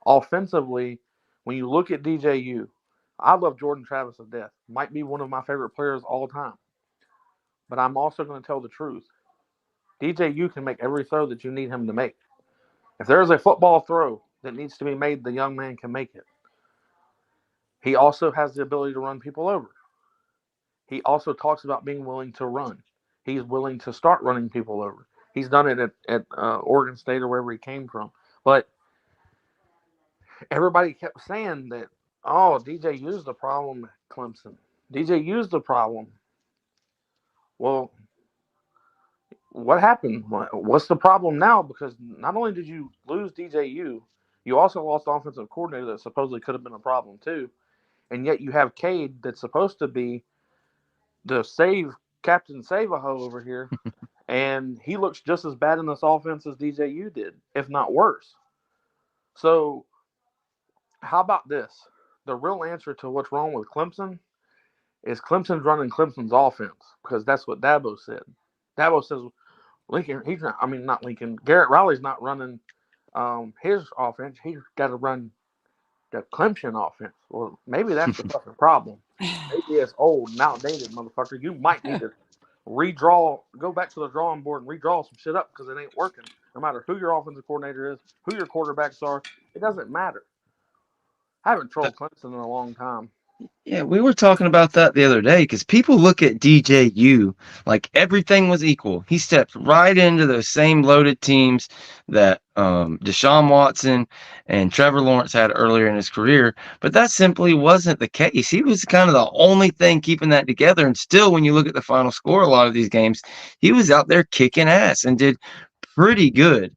offensively. When you look at DJU, I love Jordan Travis to death. Might be one of my favorite players all time. But I'm also going to tell the truth. DJU can make every throw that you need him to make. If there's a football throw that needs to be made, the young man can make it. He also has the ability to run people over. He also talks about being willing to run. He's willing to start running people over. He's done it at Oregon State or wherever he came from. But everybody kept saying that, oh, DJU's the problem at Clemson. DJU's the problem. Well, what happened? What's the problem now? Because not only did you lose DJU, you also lost the offensive coordinator that supposedly could have been a problem too. And yet you have Cade that's supposed to be the Captain Save-A-Ho over here. And he looks just as bad in this offense as DJU did, if not worse. So how about this? The real answer to what's wrong with Clemson is Clemson's running Clemson's offense, because that's what Dabo said. Dabo says not Lincoln. Garrett Riley's not running his offense. He's got to run the Clemson offense. Well, maybe that's the fucking problem. Maybe it's old and outdated, motherfucker. You might need to go back to the drawing board and redraw some shit up, because it ain't working. No matter who your offensive coordinator is, who your quarterbacks are, it doesn't matter. I haven't trolled Clemson in a long time. Yeah, we were talking about that the other day, because people look at DJU like everything was equal. He stepped right into those same loaded teams that Deshaun Watson and Trevor Lawrence had earlier in his career, but that simply wasn't the case. He was kind of the only thing keeping that together, and still, when you look at the final score, a lot of these games, he was out there kicking ass and did pretty good.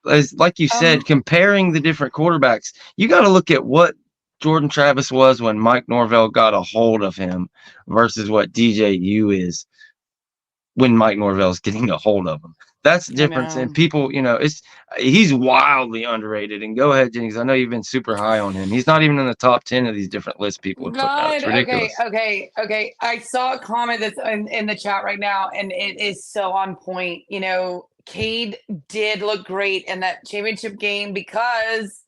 As like you said, comparing the different quarterbacks, you got to look at what Jordan Travis was when Mike Norvell got a hold of him versus what DJU is when Mike Norvell's getting a hold of him. That's the difference. And people, he's wildly underrated. And go ahead, Jennings. I know you've been super high on him. He's not even in the top 10 of these different lists people have put out. It's ridiculous. Okay. I saw a comment that's in the chat right now, and it is so on point. Cade did look great in that championship game because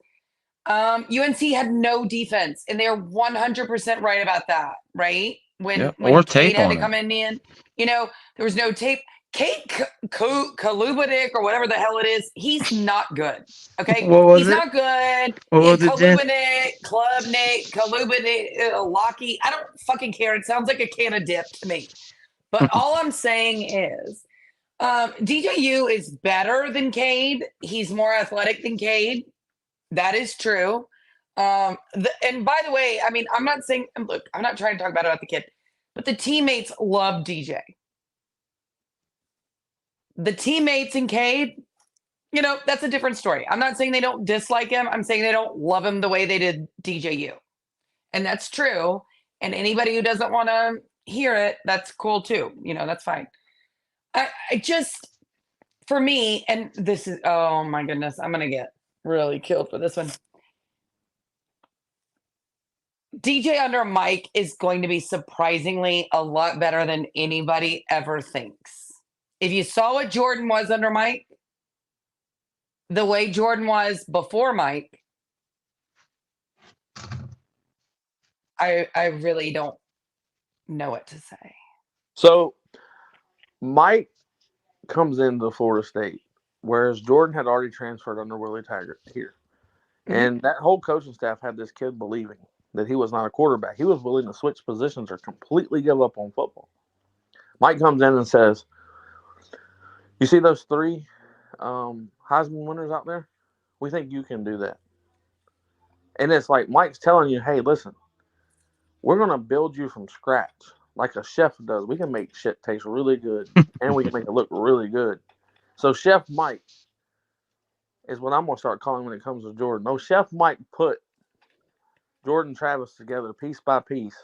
UNC had no defense, and they're 100% right about that, right? When Cade had to come in, there was no tape. Cade Kalubadik or whatever the hell it is, he's not good. Okay, he's not good. Kalubadik, Klubnik, Kalubadik, Locky. I don't fucking care. It sounds like a can of dip to me. But all I'm saying is, DJU is better than Cade. He's more athletic than Cade. That is true. And by the way, I'm not saying, look, I'm not trying to talk bad about the kid, but the teammates love DJ. The teammates in Cade, that's a different story. I'm not saying they don't dislike him. I'm saying they don't love him the way they did DJU. And that's true. And anybody who doesn't want to hear it, that's cool too. That's fine. I just, for me, and this is, oh my goodness, I'm going to get really killed for this one. DJ under Mike is going to be surprisingly a lot better than anybody ever thinks. If you saw what Jordan was under Mike, the way Jordan was before Mike, I really don't know what to say. So Mike comes into Florida State, whereas Jordan had already transferred under Willie Taggart here. Mm-hmm. And that whole coaching staff had this kid believing that he was not a quarterback. He was willing to switch positions or completely give up on football. Mike comes in and says, you see those 3 Heisman winners out there? We think you can do that. And it's like Mike's telling you, hey, listen, we're going to build you from scratch like a chef does. We can make shit taste really good, and we can make it look really good. So Chef Mike is what I'm going to start calling when it comes to Jordan. No, Chef Mike put Jordan Travis together piece by piece,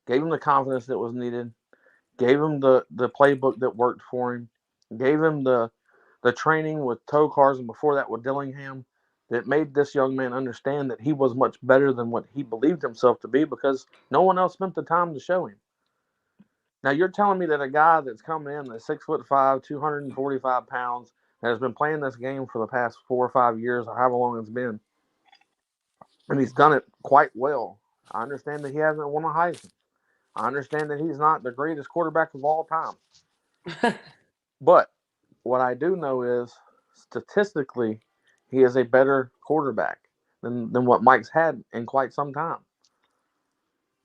gave him the confidence that was needed, gave him the playbook that worked for him, gave him the training with toe cars and before that with Dillingham that made this young man understand that he was much better than what he believed himself to be because no one else spent the time to show him. Now you're telling me that a guy that's coming in that's 6'5", 245 pounds, that has been playing this game for the past 4 or 5 years or however long it's been, and he's done it quite well. I understand that he hasn't won a Heisman. I understand that he's not the greatest quarterback of all time. But what I do know is statistically, he is a better quarterback than what Mike's had in quite some time.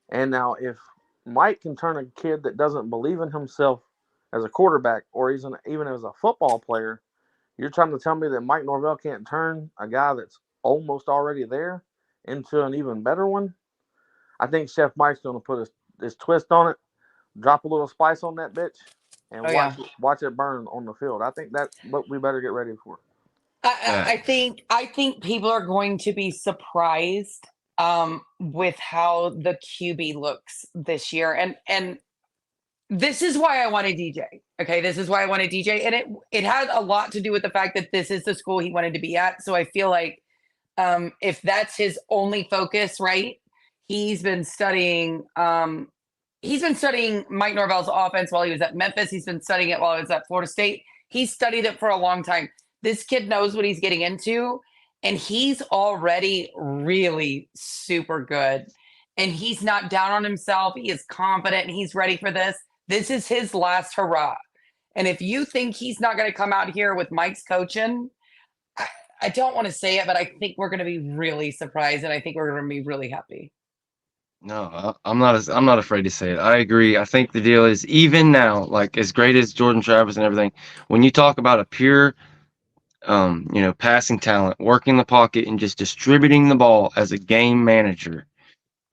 And now if Mike can turn a kid that doesn't believe in himself as a quarterback or even as a football player, you're trying to tell me that Mike Norvell can't turn a guy that's almost already there into an even better one? I think Chef Mike's going to put his twist on it, drop a little spice on that bitch, and watch it burn on the field. I think that's what we better get ready for. I think people are going to be surprised with how the QB looks this year, and this is why I wanted DJ. Okay, this is why I wanted DJ, and it had a lot to do with the fact that this is the school he wanted to be at. So I feel like if that's his only focus, right? He's been studying Mike Norvell's offense while he was at Memphis. He's been studying it while he was at Florida State. He studied it for a long time. This kid knows what he's getting into, and he's already really super good. And he's not down on himself. He is confident and he's ready for this. This is his last hurrah. And if you think he's not going to come out here with Mike's coaching, I don't want to say it, but I think we're going to be really surprised, and I think we're going to be really happy. No, I'm not afraid to say it. I agree. I think the deal is even now, like as great as Jordan Travis and everything, when you talk about a pure, passing talent, working the pocket and just distributing the ball as a game manager.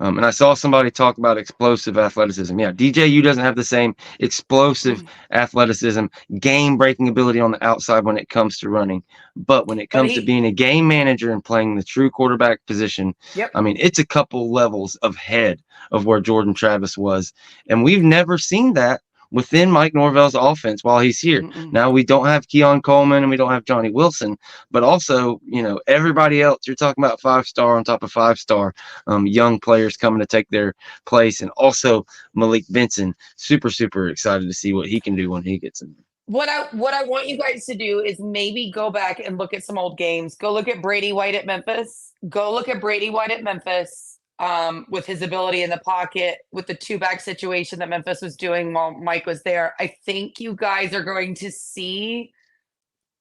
And I saw somebody talk about explosive athleticism. Yeah, DJU doesn't have the same explosive athleticism, game-breaking ability on the outside when it comes to running. But when it comes to being a game manager and playing the true quarterback position, I mean, it's a couple levels ahead of where Jordan Travis was. And we've never seen that within Mike Norvell's offense while he's here. Now we don't have Keon Coleman and we don't have Johnny Wilson, but also, everybody else, you're talking about 5-star on top of 5-star young players coming to take their place. And also Malik Benson, super, super excited to see what he can do when he gets in there. What I want you guys to do is maybe go back and look at some old games. Go look at Brady White at Memphis. With his ability in the pocket, with the 2-back situation that Memphis was doing while Mike was there. I think you guys are going to see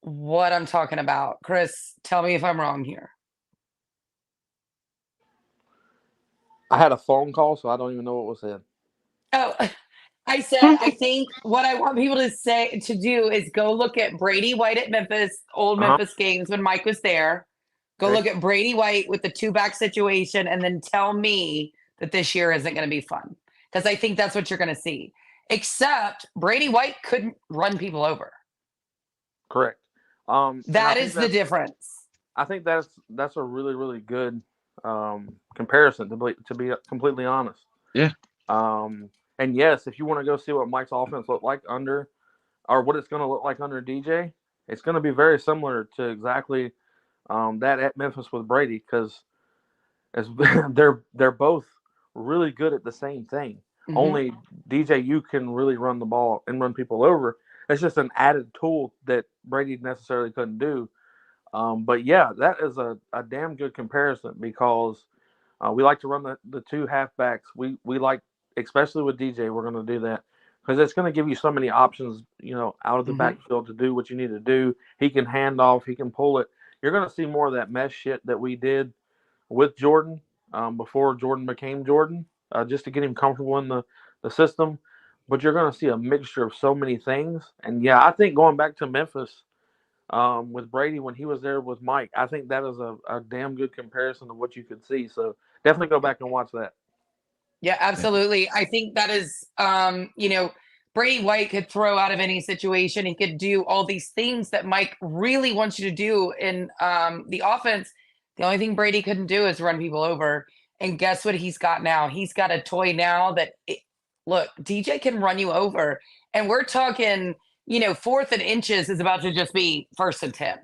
what I'm talking about. Chris, tell me if I'm wrong here. I had a phone call, so I don't even know what was said. Oh, I said, I think what I want people to do is go look at Brady White at Memphis, Memphis games when Mike was there. Go look at Brady White with the 2-back situation and then tell me that this year isn't going to be fun. Because I think that's what you're going to see. Except Brady White couldn't run people over. Correct. That is the difference. I think that's a really, really good comparison, to be completely honest. Yeah. And yes, if you want to go see what Mike's offense looked like or what it's going to look like under DJ, it's going to be very similar to exactly that at Memphis with Brady, because they're both really good at the same thing. Only DJU can really run the ball and run people over. It's just an added tool that Brady necessarily couldn't do. But yeah, that is a damn good comparison, because we like to run the 2 halfbacks. We like, especially with DJ, we're going to do that because it's going to give you so many options, out of the backfield to do what you need to do. He can hand off, he can pull it. You're going to see more of that mesh shit that we did with Jordan before Jordan became Jordan, just to get him comfortable in the system. But you're going to see a mixture of so many things. And yeah, I think going back to Memphis with Brady when he was there with Mike, I think that is a damn good comparison of what you could see. So definitely go back and watch that. Yeah, absolutely. I think that is, Brady White could throw out of any situation. He could do all these things that Mike really wants you to do in the offense. The only thing Brady couldn't do is run people over. And guess what he's got now? He's got a toy now that, look, DJ can run you over. And we're talking, 4th and inches is about to just be 1st and 10.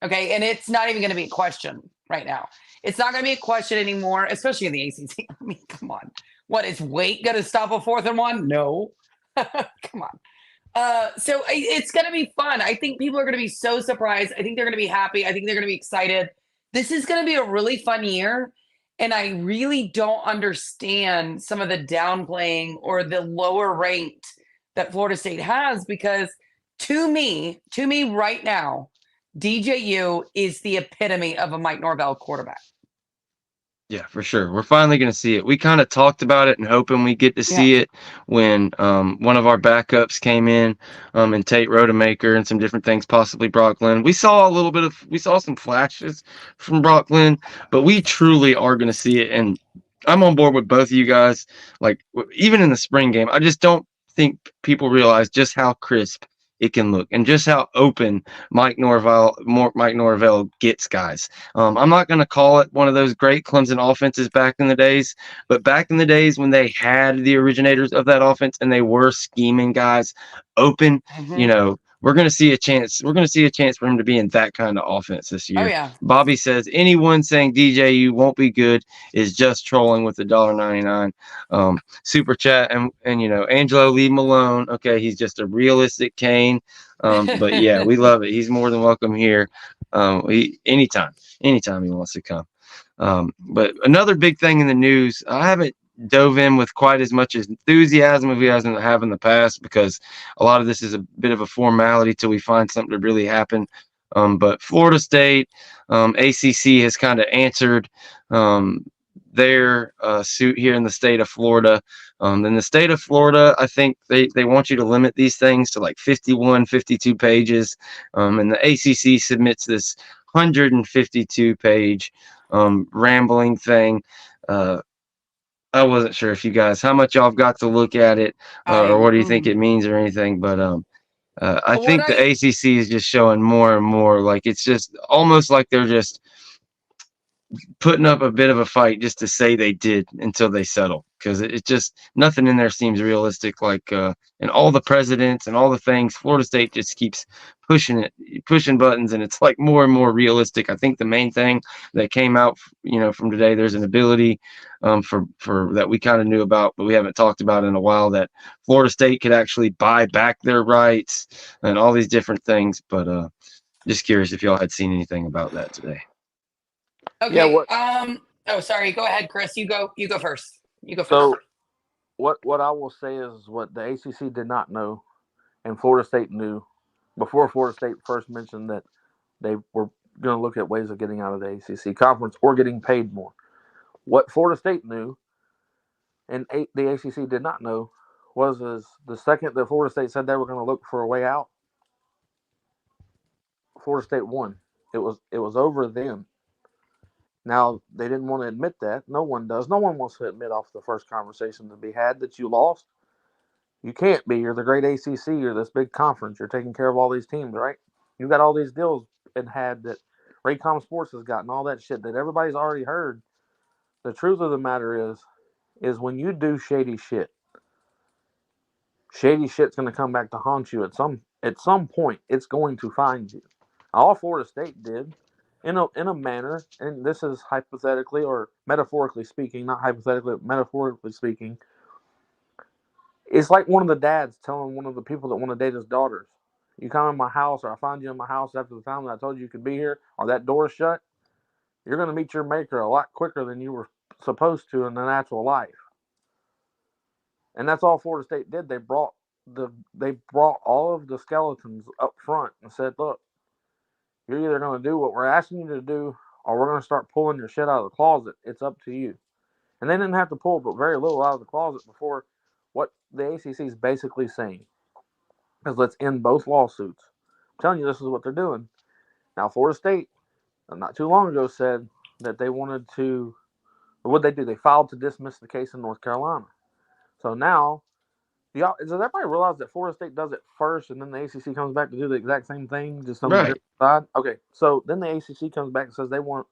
Okay. And it's not even going to be a question right now. It's not going to be a question anymore, especially in the ACC. I mean, come on. What, is weight going to stop a 4th and 1? No. Come on. So it's going to be fun. I think people are going to be so surprised. I think they're going to be happy. I think they're going to be excited. This is going to be a really fun year. And I really don't understand some of the downplaying or the lower ranked that Florida State has, because to me right now, DJU is the epitome of a Mike Norvell quarterback. Yeah, for sure. We're finally going to see it. We kind of talked about it and hoping we get to see it when one of our backups came in, and Tate Rodemaker and some different things, possibly Brock Glenn. We saw some flashes from Brock Glenn, but we truly are going to see it. And I'm on board with both of you guys. Like, even in the spring game, I just don't think people realize just how crisp it can look and just how open Mike Norvell gets guys. I'm not going to call it one of those great Clemson offenses back in the days, but back in the days when they had the originators of that offense and they were scheming guys open, we're going to see a chance. We're going to see a chance for him to be in that kind of offense this year. Oh, yeah. Bobby says anyone saying DJU won't be good is just trolling with the $1.99 super chat. And Angelo, leave him alone. Okay, he's just a realistic Kane. But yeah, we love it. He's more than welcome here. Anytime he wants to come. But another big thing in the news, I haven't dove in with quite as much enthusiasm as we have in the past, because a lot of this is a bit of a formality till we find something to really happen. But Florida State, ACC has kind of answered their suit here in the state of Florida. In the state of Florida, I think they want you to limit these things to like 51, 52 pages. And the ACC submits this 152-page rambling thing. I wasn't sure if you guys, how much y'all have got to look at it, or what do you think it means or anything. But I think the ACC is just showing more and more, like, it's just almost like they're just putting up a bit of a fight just to say they did until they settle, because it's just nothing in there seems realistic. Like, and all the presidents and all the things, Florida State just keeps pushing buttons, and it's like more and more realistic. I think the main thing that came out, from today, there's an ability for that we kind of knew about, but we haven't talked about in a while, that Florida State could actually buy back their rights and all these different things. But just curious if y'all had seen anything about that today. Okay. Oh, sorry. Go ahead, Chris. You go first. You go first. So, what I will say is what the ACC did not know, and Florida State knew before Florida State first mentioned that they were going to look at ways of getting out of the ACC conference or getting paid more. What Florida State knew, and the ACC did not know, was the second that Florida State said they were going to look for a way out, Florida State won. It was over then. Now, they didn't want to admit that. No one does. No one wants to admit off the first conversation to be had that you lost. You can't be. You're the great ACC. You're this big conference. You're taking care of all these teams, right? You've got all these deals had that Raycom Sports has gotten, all that shit that everybody's already heard. The truth of the matter is when you do shady shit's going to come back to haunt you at some point. It's going to find you. All Florida State did, in a manner, and this is hypothetically or metaphorically speaking, not hypothetically, but metaphorically speaking, it's like one of the dads telling one of the people that want to date his daughters, you come in my house, or I find you in my house after the time that I told you could be here, or that door's shut, you're going to meet your maker a lot quicker than you were supposed to in the natural life. And that's all Florida State did. They brought all of the skeletons up front and said, look, you're either going to do what we're asking you to do, or we're going to start pulling your shit out of the closet. It's up to you. And they didn't have to pull but very little out of the closet before what the ACC is basically saying is, let's end both lawsuits. I'm telling you, this is what they're doing. Now, Florida State, not too long ago, said that they wanted to, what did they do? They filed to dismiss the case in North Carolina. So now, does everybody realize that Florida State does it first, and then the ACC comes back to do the exact same thing, just on the different side? Okay, so then the ACC comes back and says they want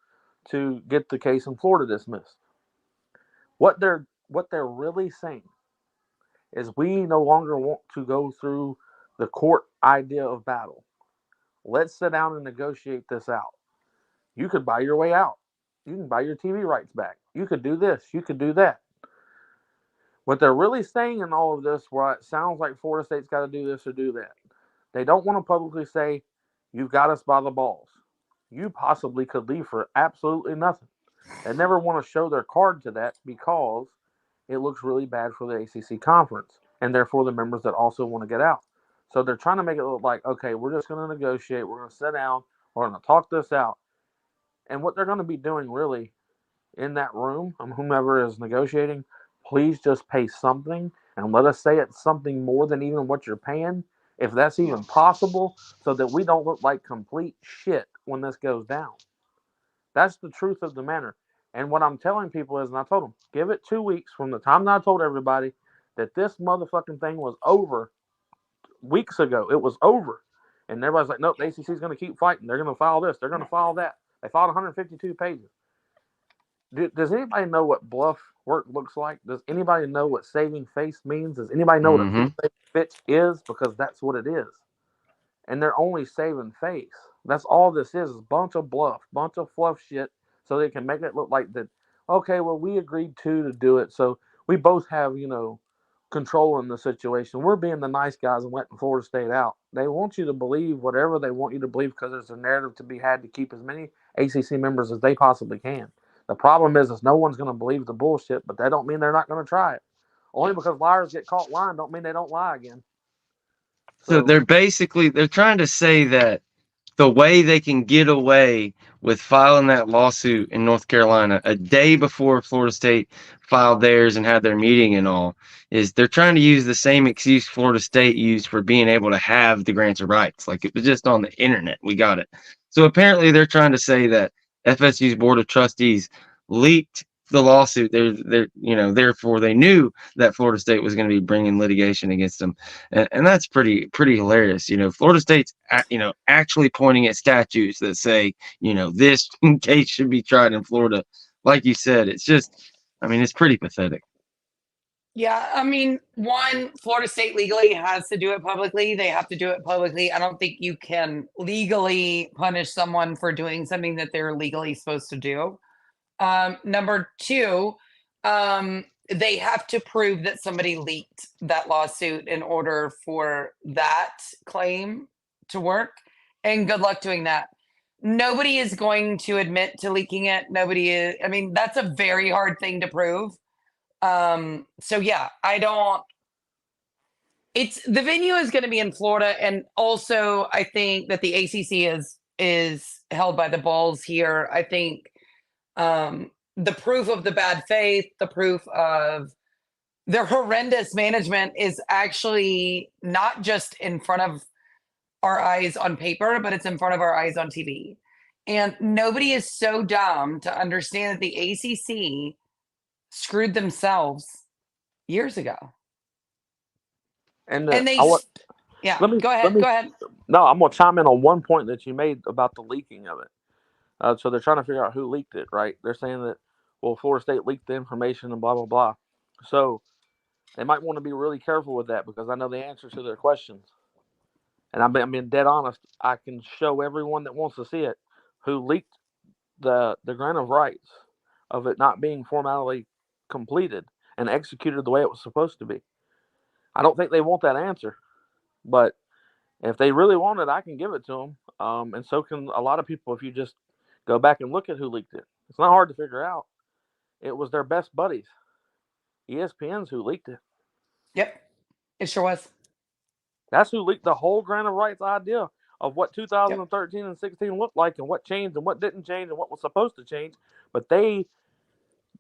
to get the case in Florida dismissed. What they're really saying is we no longer want to go through the court idea of battle. Let's sit down and negotiate this out. You could buy your way out. You can buy your TV rights back. You could do this. You could do that. What they're really saying in all of this, where it sounds like Florida State's got to do this or do that, they don't want to publicly say, you've got us by the balls. You possibly could leave for absolutely nothing. They never want to show their card to that because it looks really bad for the ACC conference and therefore the members that also want to get out. So they're trying to make it look like, okay, we're just going to negotiate. We're going to sit down. We're going to talk this out. And what they're going to be doing really in that room, whomever is negotiating, please just pay something and let us say it's something more than even what you're paying, if that's even possible, so that we don't look like complete shit when this goes down. That's the truth of the matter. And what I'm telling people is, and I told them, give it 2 weeks from the time that I told everybody that this motherfucking thing was over weeks ago. It was over. And everybody's like, nope, the ACC is going to keep fighting. They're going to file this. They're going to file that. They filed 152 pages. Does anybody know what bluff work looks like? Does anybody know what saving face means? Does anybody know what a bitch is? Because that's what it is. And they're only saving face. That's all this is a bunch of bluff, bunch of fluff shit, so they can make it look like that, okay, well, we agreed to do it, so we both have, control in the situation. We're being the nice guys and letting Florida State out. They want you to believe whatever they want you to believe because there's a narrative to be had to keep as many ACC members as they possibly can. The problem is no one's going to believe the bullshit, but that don't mean they're not going to try it. Only because liars get caught lying don't mean they don't lie again. So they're trying to say that the way they can get away with filing that lawsuit in North Carolina a day before Florida State filed theirs and had their meeting and all is they're trying to use the same excuse Florida State used for being able to have the grants of rights. Like it was just on the internet. We got it. So apparently they're trying to say that FSU's Board of Trustees leaked the lawsuit. Therefore they knew that Florida State was going to be bringing litigation against them, and that's pretty hilarious. Florida State's actually pointing at statutes that say this case should be tried in Florida. Like you said, it's just, it's pretty pathetic. Yeah, one, Florida State legally has to do it publicly. They have to do it publicly. I don't think you can legally punish someone for doing something that they're legally supposed to do. Number two, they have to prove that somebody leaked that lawsuit in order for that claim to work. And good luck doing that. Nobody is going to admit to leaking it. Nobody is. That's a very hard thing to prove. So yeah, the venue is going to be in Florida. And also I think that the ACC is held by the balls here. I think, the proof of the bad faith, the proof of their horrendous management is actually not just in front of our eyes on paper, but it's in front of our eyes on TV. And nobody is so dumb to understand that the ACC screwed themselves years ago. And they, go ahead. No, I'm going to chime in on one point that you made about the leaking of it. So they're trying to figure out who leaked it, right? They're saying that, well, Florida State leaked the information and blah, blah, blah. So they might want to be really careful with that because I know the answers to their questions. And I'm being dead honest. I can show everyone that wants to see it who leaked the grant of rights of it not being formally completed and executed the way it was supposed to be. I don't think they want that answer. But if they really want it, I can give it to them. And so can a lot of people if you just go back and look at who leaked it. It's not hard to figure out. It was their best buddies. ESPN's who leaked it. Yep, it sure was. That's who leaked the whole grant of rights idea of what 2013 and 16 looked like and what changed and what didn't change and what was supposed to change. But the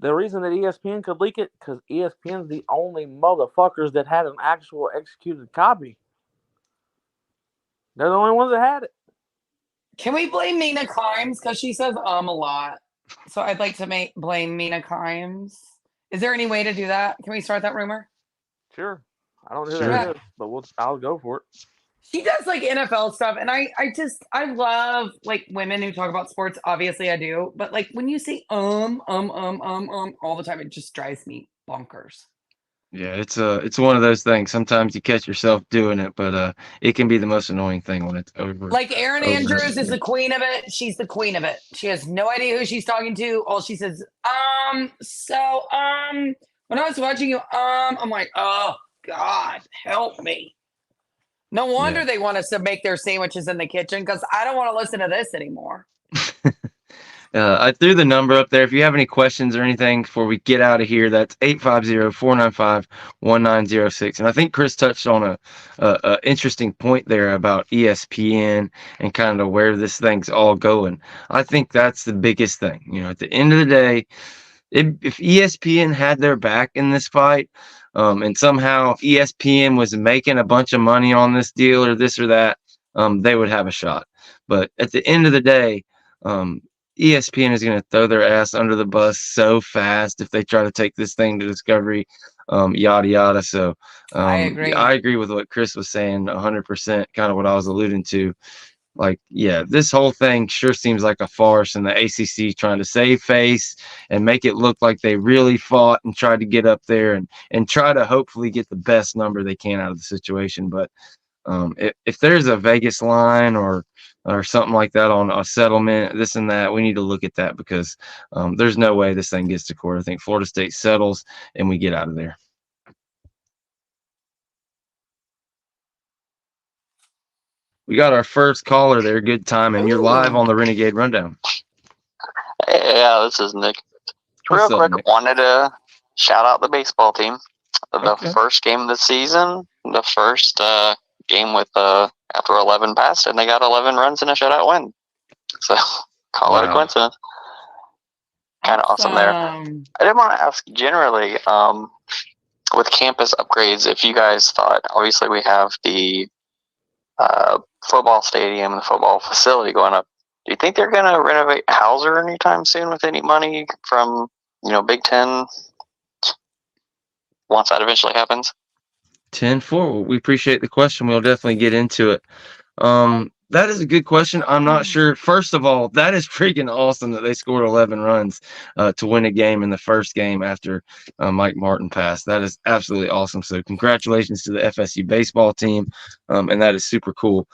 reason that ESPN could leak it, because ESPN's the only motherfuckers that had an actual executed copy. They're the only ones that had it. Can we blame Mina Kimes? Because she says a lot. So I'd like to blame Mina Kimes. Is there any way to do that? Can we start that rumor? Sure. I don't know who that is, but I'll go for it. She does like NFL stuff, and I love like women who talk about sports. Obviously, I do, but like when you say all the time, it just drives me bonkers. Yeah, it's one of those things. Sometimes you catch yourself doing it, but it can be the most annoying thing when it's Like Erin over. Andrews is the queen of it. She's the queen of it. She has no idea who she's talking to. All she says, when I was watching you, I'm like, oh God, help me. No wonder Yeah. they want us to make their sandwiches in the kitchen because I don't want to listen to this anymore. I threw the number up there. If you have any questions or anything before we get out of here, that's 850-495-1906. And I think Chris touched on a interesting point there about ESPN and kind of where this thing's all going. I think that's the biggest thing. You know, at the end of the day, if ESPN had their back in this fight, and somehow ESPN was making a bunch of money on this deal or this or that, they would have a shot. But at the end of the day, ESPN is going to throw their ass under the bus so fast if they try to take this thing to Discovery, yada yada. So I agree. I agree with what Chris was saying 100%, kind of what I was alluding to. Like, yeah, this whole thing sure seems like a farce, and the ACC trying to save face and make it look like they really fought and tried to get up there and try to hopefully get the best number they can out of the situation. But if there's a Vegas line or something like that on a settlement, this and that, we need to look at that because there's no way this thing gets to court. I think Florida State settles and we get out of there. We got our first caller there. Good time, and you're live on the Renegade Rundown. Yeah, this is Nick. What's Real up, quick, Nick? wanted to shout out the baseball team. The Okay. first game of the season, the first game with after 11 passed, and they got 11 runs in a shutout win. So call it a Wow. coincidence. Kind of awesome there. I did want to ask generally, with campus upgrades, if you guys thought, obviously we have the football stadium and the football facility going up. Do you think they're going to renovate Hauser anytime soon with any money from, Big Ten once that eventually happens? 10-4. We appreciate the question. We'll definitely get into it. That is a good question. I'm not sure. First of all, that is freaking awesome that they scored 11 runs to win a game in the first game after Mike Martin passed. That is absolutely awesome. So congratulations to the FSU baseball team, and that is super cool.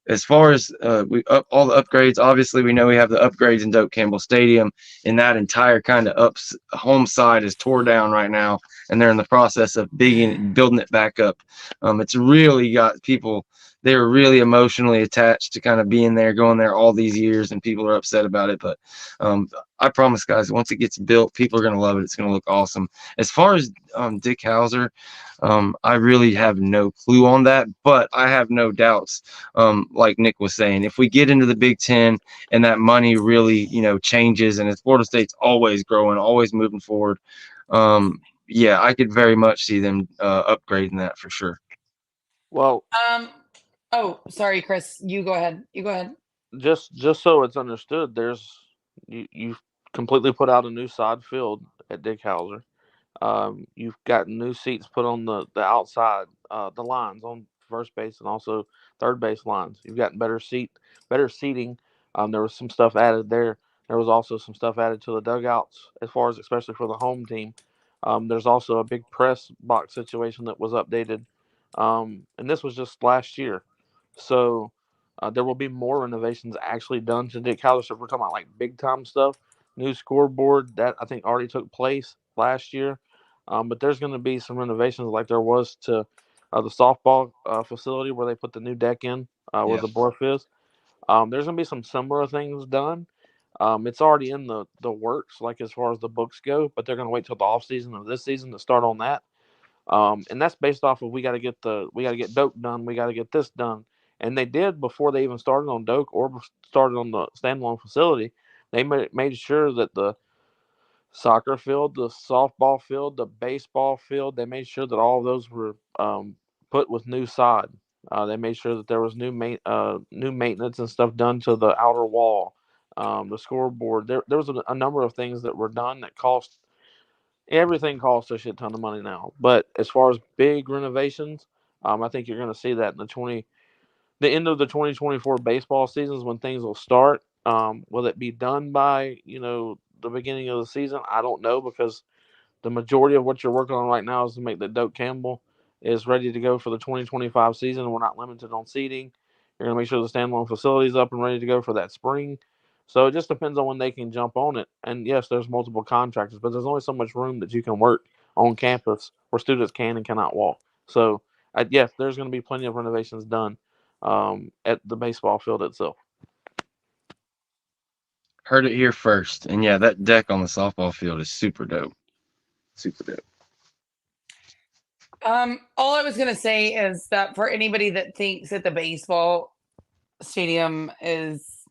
As far as all the upgrades, obviously we know we have the upgrades in Doak Campbell Stadium, and that entire kind of home side is tore down right now, and they're in the process of building it back up. It's really got people. They were really emotionally attached to kind of being there, going there all these years, and people are upset about it. But I promise, guys, once it gets built, people are going to love it. It's going to look awesome. As far as Dick Hauser, I really have no clue on that, but I have no doubts. Like Nick was saying, if we get into the Big Ten and that money really, changes, and Florida State's always growing, always moving forward, yeah, I could very much see them upgrading that for sure. Well, oh, sorry, Chris. You go ahead. just so it's understood, you've completely put out a new side field at Dick Hauser. You've got new seats put on the outside, the lines on first base and also third base lines. You've gotten better seating. There was some stuff added there. There was also some stuff added to the dugouts as far as especially for the home team. There's also a big press box situation that was updated, and this was just last year. So there will be more renovations actually done to Dick Hauser. So if we're talking about like big time stuff, new scoreboard that I think already took place last year. But there's going to be some renovations like there was to the softball facility where they put the new deck in where the Borf is. There's going to be some similar things done. It's already in the works, like as far as the books go, but they're going to wait till the off season of this season to start on that. And that's based off of we got to get Doak done, we got to get this done, and they did before they even started on Doak or started on the standalone facility. They made sure that the soccer field, the softball field, the baseball field, they made sure that all of those were put with new sod. They made sure that there was new maintenance and stuff done to the outer wall, the scoreboard. There was a number of things that were done that cost. Everything costs a shit ton of money now. But as far as big renovations, I think you're going to see that in the the end of the 2024 baseball season is when things will start. Will it be done by the beginning of the season? I don't know, because the majority of what you're working on right now is to make that Doak Campbell is ready to go for the 2025 season. We're not limited on seating. You're going to make sure the standalone facility is up and ready to go for that spring. So it just depends on when they can jump on it. And yes, there's multiple contractors, but there's only so much room that you can work on campus where students can and cannot walk. So yes, there's going to be plenty of renovations done at the baseball field itself. Heard it here first. And yeah, that deck on the softball field is super dope. Super dope. All I was gonna say is that for anybody that thinks that the baseball stadium is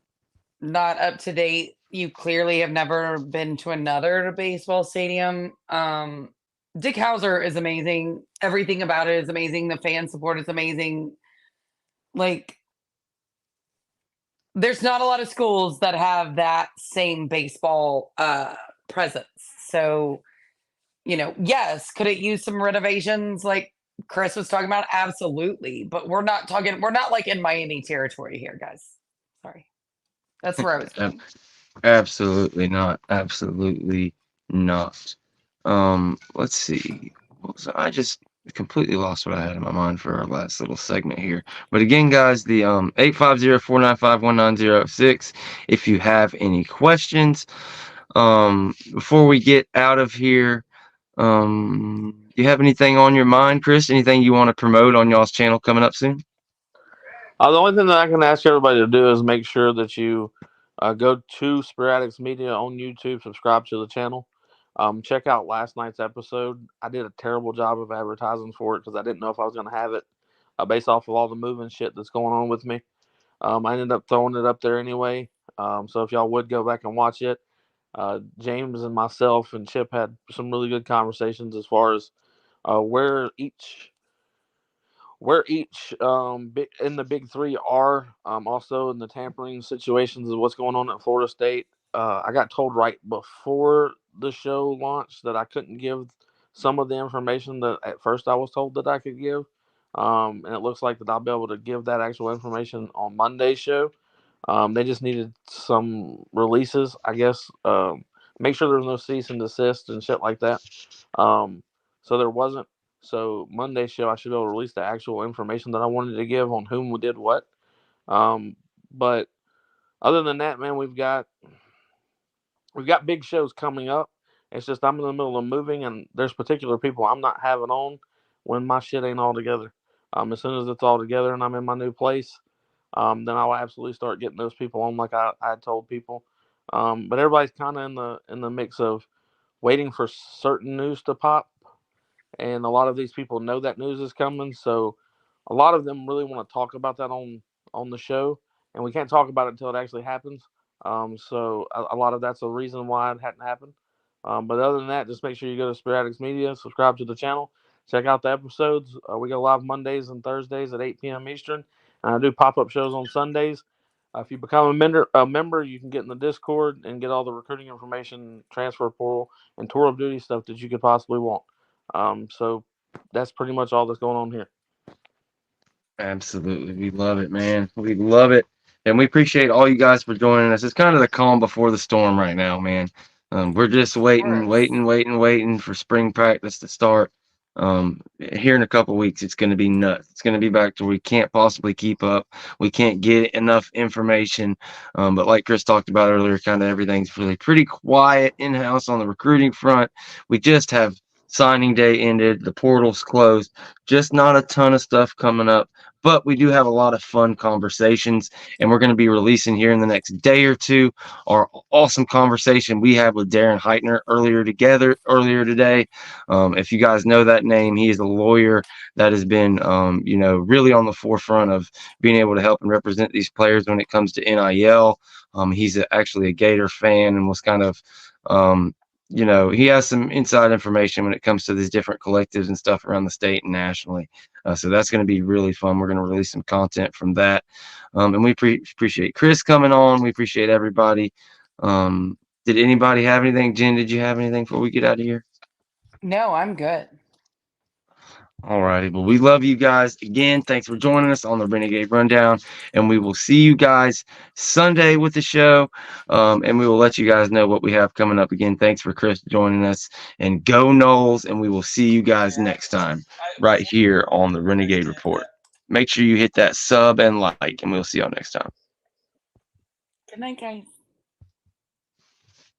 not up to date, you clearly have never been to another baseball stadium. Dick Hauser is amazing. Everything about it is amazing. The fan support is amazing. Like, there's not a lot of schools that have that same baseball presence. So, yes, could it use some renovations like Chris was talking about? Absolutely. But we're not like in Miami territory here, guys. Sorry. That's where I was going. Absolutely not. Absolutely not. Let's see. I just completely lost what I had in my mind for our last little segment here. But again, guys, the 850-495-1906. If you have any questions, before we get out of here, you have anything on your mind, Chris? Anything you want to promote on y'all's channel coming up soon? The only thing that I can ask everybody to do is make sure that you go to Spearatics Media on YouTube, subscribe to the channel. Check out last night's episode. I did a terrible job of advertising for it because I didn't know if I was going to have it based off of all the moving shit that's going on with me. I ended up throwing it up there anyway. So if y'all would go back and watch it, James and myself and Chip had some really good conversations as far as where each in the big three are, also in the tampering situations of what's going on at Florida State. I got told right before the show launched that I couldn't give some of the information that at first I was told that I could give. And it looks like that I'll be able to give that actual information on Monday's show. They just needed some releases, I guess. Make sure there's no cease and desist and shit like that. So there wasn't. So Monday's show, I should be able to release the actual information that I wanted to give on whom did what. But other than that, man, we've got big shows coming up. It's just I'm in the middle of moving, and there's particular people I'm not having on when my shit ain't all together. As soon as it's all together and I'm in my new place, then I'll absolutely start getting those people on like I told people. But everybody's kind of in the mix of waiting for certain news to pop. And a lot of these people know that news is coming, so a lot of them really want to talk about that on the show, and we can't talk about it until it actually happens. So a lot of that's the reason why it hadn't happened. But other than that, just make sure you go to Spearatics Media, subscribe to the channel, check out the episodes. We go live Mondays and Thursdays at 8 p.m. Eastern, and I do pop-up shows on Sundays. If you become a member, you can get in the Discord and get all the recruiting information, transfer portal, and tour of duty stuff that you could possibly want. So that's pretty much all that's going on here. Absolutely. We love it, man. We love it. And we appreciate all you guys for joining us. It's kind of the calm before the storm right now, man. We're just waiting for spring practice to start. Here in a couple weeks, it's going to be nuts. It's going to be back to where we can't possibly keep up. We can't get enough information. But like Chris talked about earlier, kind of everything's really pretty quiet in-house on the recruiting front. We just have signing day ended. The portal's closed. Just not a ton of stuff coming up. But we do have a lot of fun conversations, and we're going to be releasing here in the next day or two our awesome conversation we had with Darren Heitner earlier today. If you guys know that name, he is a lawyer that has been, really on the forefront of being able to help and represent these players when it comes to NIL. He's actually a Gator fan and was kind of, he has some inside information when it comes to these different collectives and stuff around the state and nationally. So that's going to be really fun. We're going to release some content from that. And we appreciate Chris coming on. We appreciate everybody. Did anybody have anything? Jen, did you have anything before we get out of here? No, I'm good. All righty. Well, we love you guys again. Thanks for joining us on the Renegade Rundown. And we will see you guys Sunday with the show. And we will let you guys know what we have coming up again. Thanks for Chris joining us. And go Noles. And we will see you guys next time right here on the Renegade Report. Make sure you hit that sub and like, and we'll see y'all next time. Good night, guys.